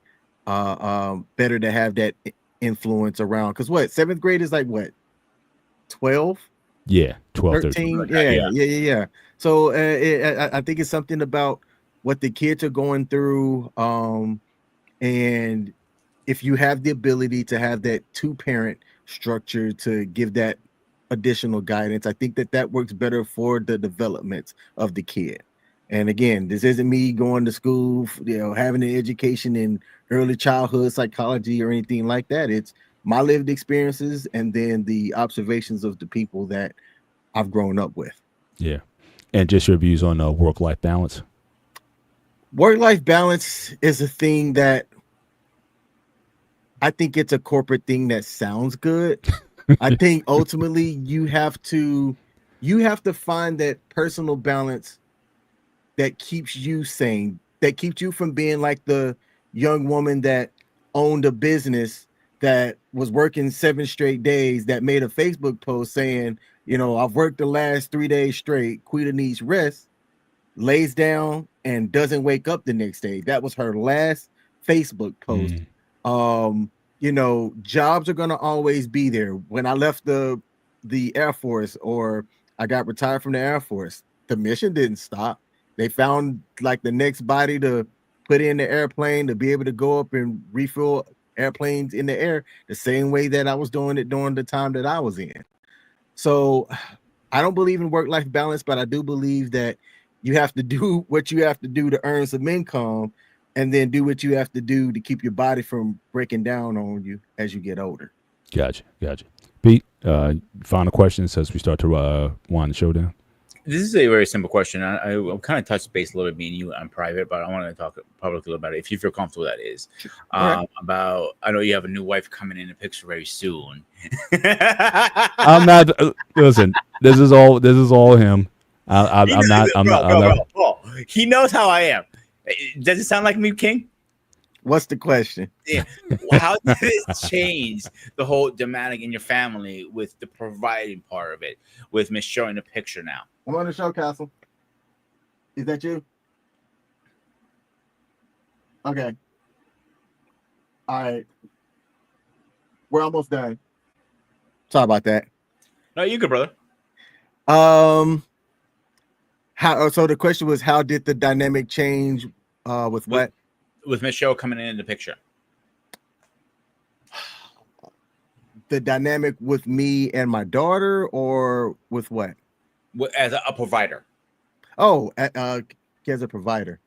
better to have that influence around, because what, 7th grade is like what, 12? Yeah, 12, 13? 13. Yeah. So I think it's something about what the kids are going through, and if you have the ability to have that 2-parent structure to give that additional guidance, I think that works better for the development of the kid. And again, this isn't me going to school, having an education in early childhood psychology or anything like that. It's my lived experiences and then the observations of the people that I've grown up with. Yeah. And just your views on work-life balance. Work-life balance is a thing that I think it's a corporate thing that sounds good. I think ultimately you have to find that personal balance that keeps you sane, that keeps you from being like the young woman that owned a business that was working 7 straight days, that made a Facebook post saying, I've worked the last 3 days straight, Quita needs rest, lays down and doesn't wake up the next day. That was her last Facebook post. Jobs are going to always be there. When I left the Air Force, or I got retired from the Air Force, the mission didn't stop. They found like the next body to put in the airplane to be able to go up and refuel airplanes in the air the same way that I was doing it during the time that I was in. So I don't believe in work-life balance, but I do believe that you have to do what you have to do to earn some income, and then do what you have to do to keep your body from breaking down on you as you get older. Gotcha. Pete, final questions as we start to wind the show down. This is a very simple question. I kind of touched base a little bit, me and you, on private, but I want to talk publicly about it, if you feel comfortable. That is about. I know you have a new wife coming in the picture very soon. I'm not. Listen, this is all him. I'm not. Bro, he knows how I am. Does it sound like me, King? What's the question? Yeah. How did it change the whole dynamic in your family with the providing part of it, with Miss Show in the picture now? I'm on the show, Castle. Is that you? Okay. All right. We're almost done. Sorry about that. No, you good, brother. So the question was, how did the dynamic change with what? With Miss Show coming in the picture. The dynamic with me and my daughter, or with what? As a provider. Oh, as a provider.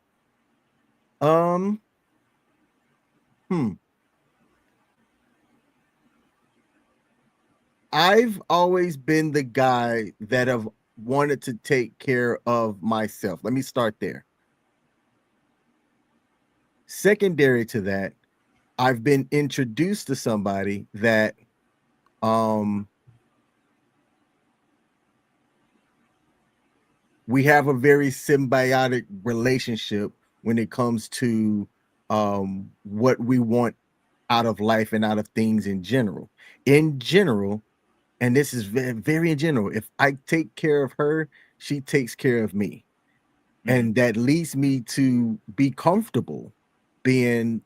I've always been the guy that have wanted to take care of myself. Let me start there. Secondary to that, I've been introduced to somebody that we have a very symbiotic relationship when it comes to what we want out of life and out of things in general. In general, and this is very, very in general, if I take care of her, she takes care of me. And that leads me to be comfortable being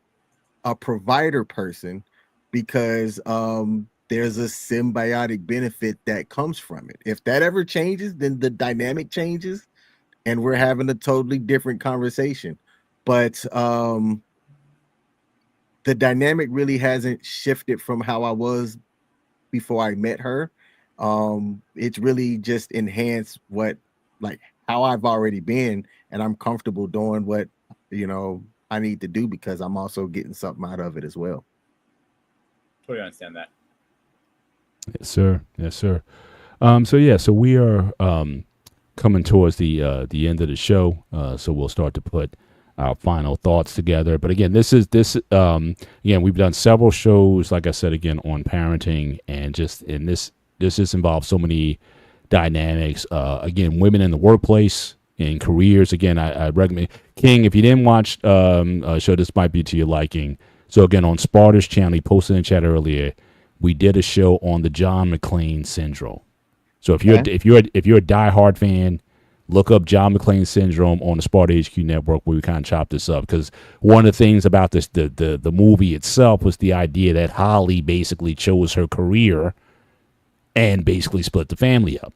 a provider person, because there's a symbiotic benefit that comes from it. If that ever changes, then the dynamic changes and we're having a totally different conversation. But the dynamic really hasn't shifted from how I was before I met her. It's really just enhanced how I've already been, and I'm comfortable doing what I need to do, because I'm also getting something out of it as well. Totally understand that. Yes, sir. Yes, sir. So we are coming towards the end of the show. So we'll start to put our final thoughts together. But again, again, we've done several shows, like I said, again, on parenting, and just in this just involves so many dynamics. Again, women in the workplace, in careers. Again, I recommend King, if you didn't watch a show, this might be to your liking. So again, on Sparta's channel, he posted in the chat earlier, we did a show on the John McClane syndrome. So if you're a diehard fan, look up John McClane syndrome on the Sparta HQ network, where we kind of chop this up. Because one of the things about this, the movie itself, was the idea that Holly basically chose her career and basically split the family up.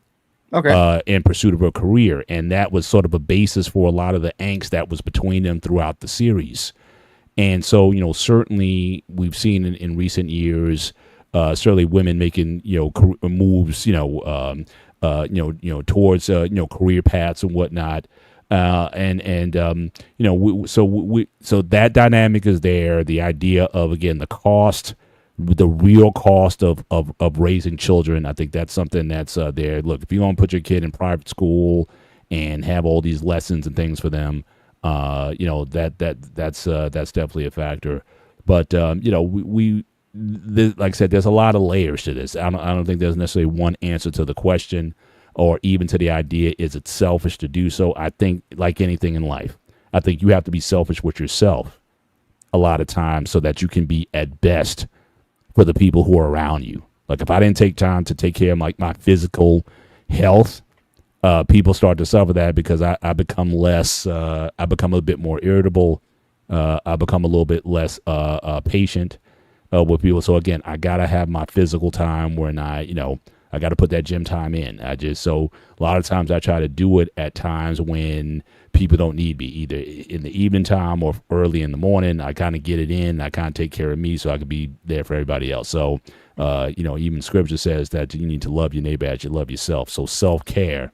Okay. In pursuit of her career, and that was sort of a basis for a lot of the angst that was between them throughout the series. And so, certainly we've seen in recent years, certainly women making moves, towards career paths and whatnot, so that dynamic is there. The idea of, again, the real cost of raising children. I think that's something that's there. Look, if you're going to put your kid in private school and have all these lessons and things for them, that's definitely a factor. But like I said, there's a lot of layers to this. I don't think there's necessarily one answer to the question, or even to the idea, is it selfish to do so? I think, like anything in life, I think you have to be selfish with yourself a lot of times so that you can be at best for the people who are around you. Like, if I didn't take time to take care of my physical health, people start to suffer that, because I become less, I become a bit more irritable. I become a little bit less patient with people. So again, I gotta have my physical time when I got to put that gym time in. So a lot of times I try to do it at times when people don't need me, either in the evening time or early in the morning. I kind of get it in. I kind of take care of me so I can be there for everybody else. So, even scripture says that you need to love your neighbor as you love yourself. So self-care,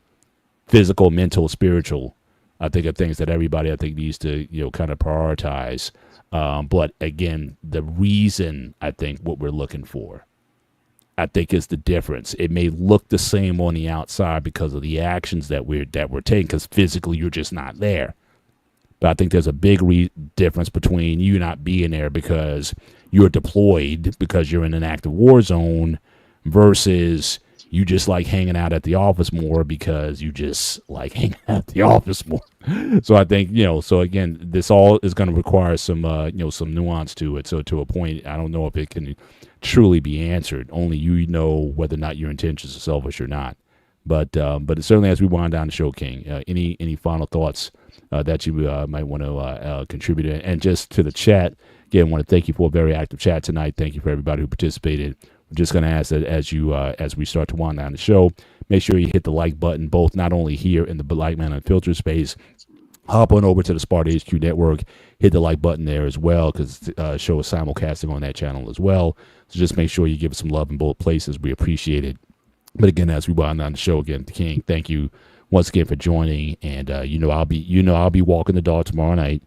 physical, mental, spiritual, I think are things that everybody, I think, needs to, kind of prioritize. But again, the reason, I think, what we're looking for, I think, is the difference. It may look the same on the outside because of the actions that we're taking, because physically you're just not there. But I think there's a big difference between you not being there because you're deployed, because you're in an active war zone, versus you just like hanging out at the office more because you just like hanging out at the office more. So I think, so again, this all is going to require some, some nuance to it. So to a point, I don't know if it can truly be answered. Only you know whether or not your intentions are selfish or not. But certainly, as we wind down the show, King, any final thoughts that you might want to contribute? And just to the chat, again, I want to thank you for a very active chat tonight. Thank you for everybody who participated. I'm just going to ask that as we start to wind down the show, make sure you hit the like button, both not only here in the Black Man Unfiltered space. Hop on over to the Sparta HQ network, hit the like button there as well, because the show is simulcasting on that channel as well. So just make sure you give us some love in both places. We appreciate it. But again, as we wind down the show, again, King, thank you once again for joining. And I'll be walking the dog tomorrow night,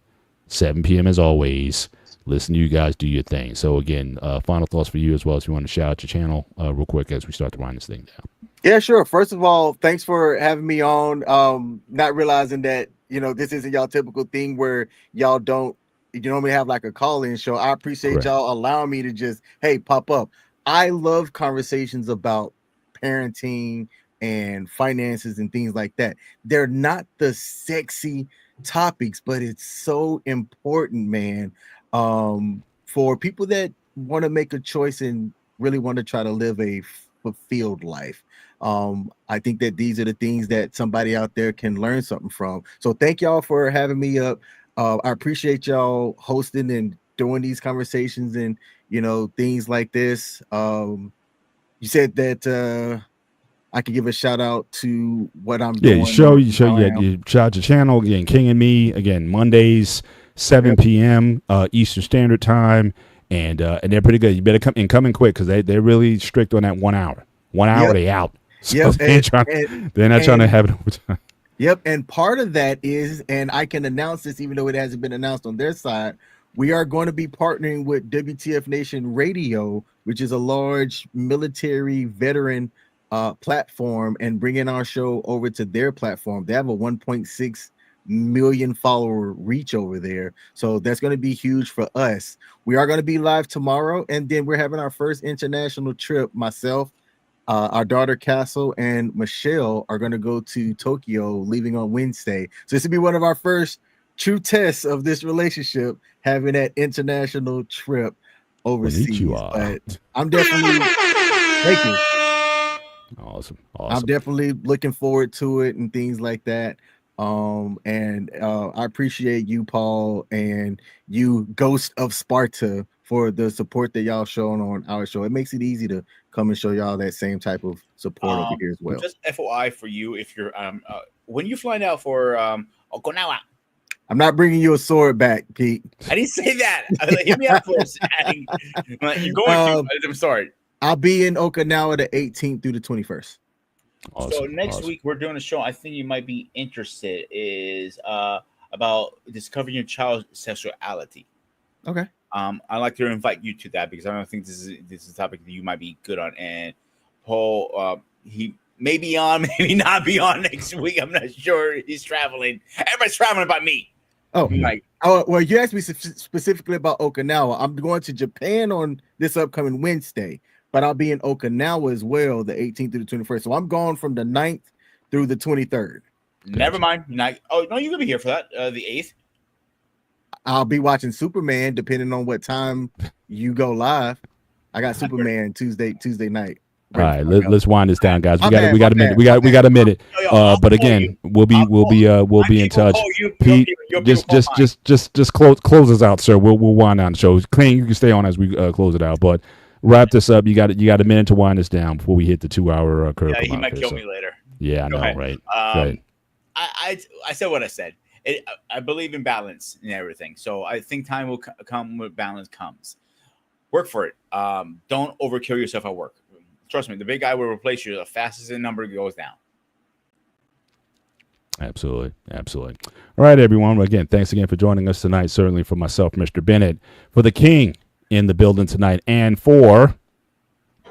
7 p.m. as always. Listen to you guys do your thing. So again, final thoughts for you as well, if you want to shout out your channel real quick as we start to wind this thing down. Yeah, sure. First of all, thanks for having me on. Not realizing that, this isn't y'all typical thing where you normally have like a call-in show. I appreciate Correct. y'all allowing me to just, pop up. I love conversations about parenting and finances and things like that. They're not the sexy topics, but it's so important, man. For people that want to make a choice and really want to try to live a fulfilled life. I think that these are the things that somebody out there can learn something from. So thank y'all for having me up. I appreciate y'all hosting and doing these conversations and, things like this. You said that I could give a shout out to what I'm doing. You shout your channel again, King and Me, again, Mondays, 7 p.m. Eastern Standard Time, and they're pretty good. You better come in quick, because they're really strict on that 1 hour. 1 hour, they out. So they're not trying to have it over time. Yep, and part of that is, and I can announce this even though it hasn't been announced on their side, we are going to be partnering with WTF Nation Radio, which is a large military veteran platform, and bringing our show over to their platform. They have a 1.6 million follower reach over there, so that's going to be huge for us. We are going to be live tomorrow, and then we're having our first international trip. Myself, our daughter Castle, and Michelle are going to go to Tokyo, leaving on Wednesday. So this will be one of our first true tests of this relationship, having that international trip overseas. But I'm definitely thank you. Awesome. I'm definitely looking forward to it and things like that. And I appreciate you, Paul, and you, Ghost of Sparta, for the support that y'all showing on our show. It makes it easy to come and show y'all that same type of support over here as well. Just FYI for you, if you're when you flying out for Okinawa. I'm not bringing you a sword back, Pete. I didn't say that. Hear me out first. You're going to. I'm sorry. I'll be in Okinawa the 18th through the 21st. Awesome. So next week we're doing a show I think you might be interested is about discovering your child's sexuality. Okay. I'd like to invite you to that because I don't think this is a topic that you might be good on. And Paul, he may be on, maybe not be on next week. I'm not sure. He's traveling. Everybody's traveling by me. Oh, well, you asked me specifically about Okinawa. I'm going to Japan on this upcoming Wednesday, but I'll be in Okinawa as well, the 18th through the 21st. So I'm gone from the 9th through the 23rd. Never mind. Oh, no, you're going to be here for that, the 8th. I'll be watching Superman, depending on what time you go live. I got Superman Tuesday night. All right, let's wind this down, guys. We got a minute. We got a minute. But again, we'll be in touch. Pete, just close us out, sir. We'll wind down the show. Clean, you can stay on as we close it out. But wrap this up. You got a minute to wind this down before we hit the 2 hour curve. Yeah, he might kill me later. Yeah, I know, right? Right. I said what I said. I believe in balance and everything. So I think time will come when balance comes. Work for it. Don't overkill yourself at work. Trust me, the big guy will replace you the fastest the number goes down. Absolutely. All right, everyone. Again, thanks again for joining us tonight. Certainly for myself, Mr. Bennett, for the King in the building tonight, and for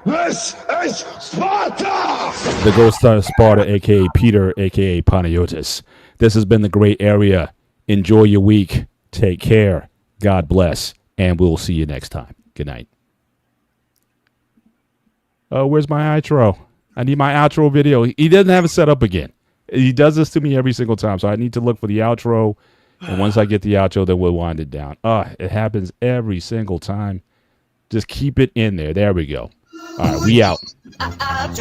This is Sparta! the Ghost of Sparta, a.k.a. Peter, a.k.a. Panayotis. This has been the Great Area. Enjoy your week. Take care. God bless. And we'll see you next time. Good night. Where's my outro? I need my outro video. He doesn't have it set up again. He does this to me every single time. So I need to look for the outro. And once I get the outro, then we'll wind it down. It happens every single time. Just keep it in there. There we go. All right, we out. Oh,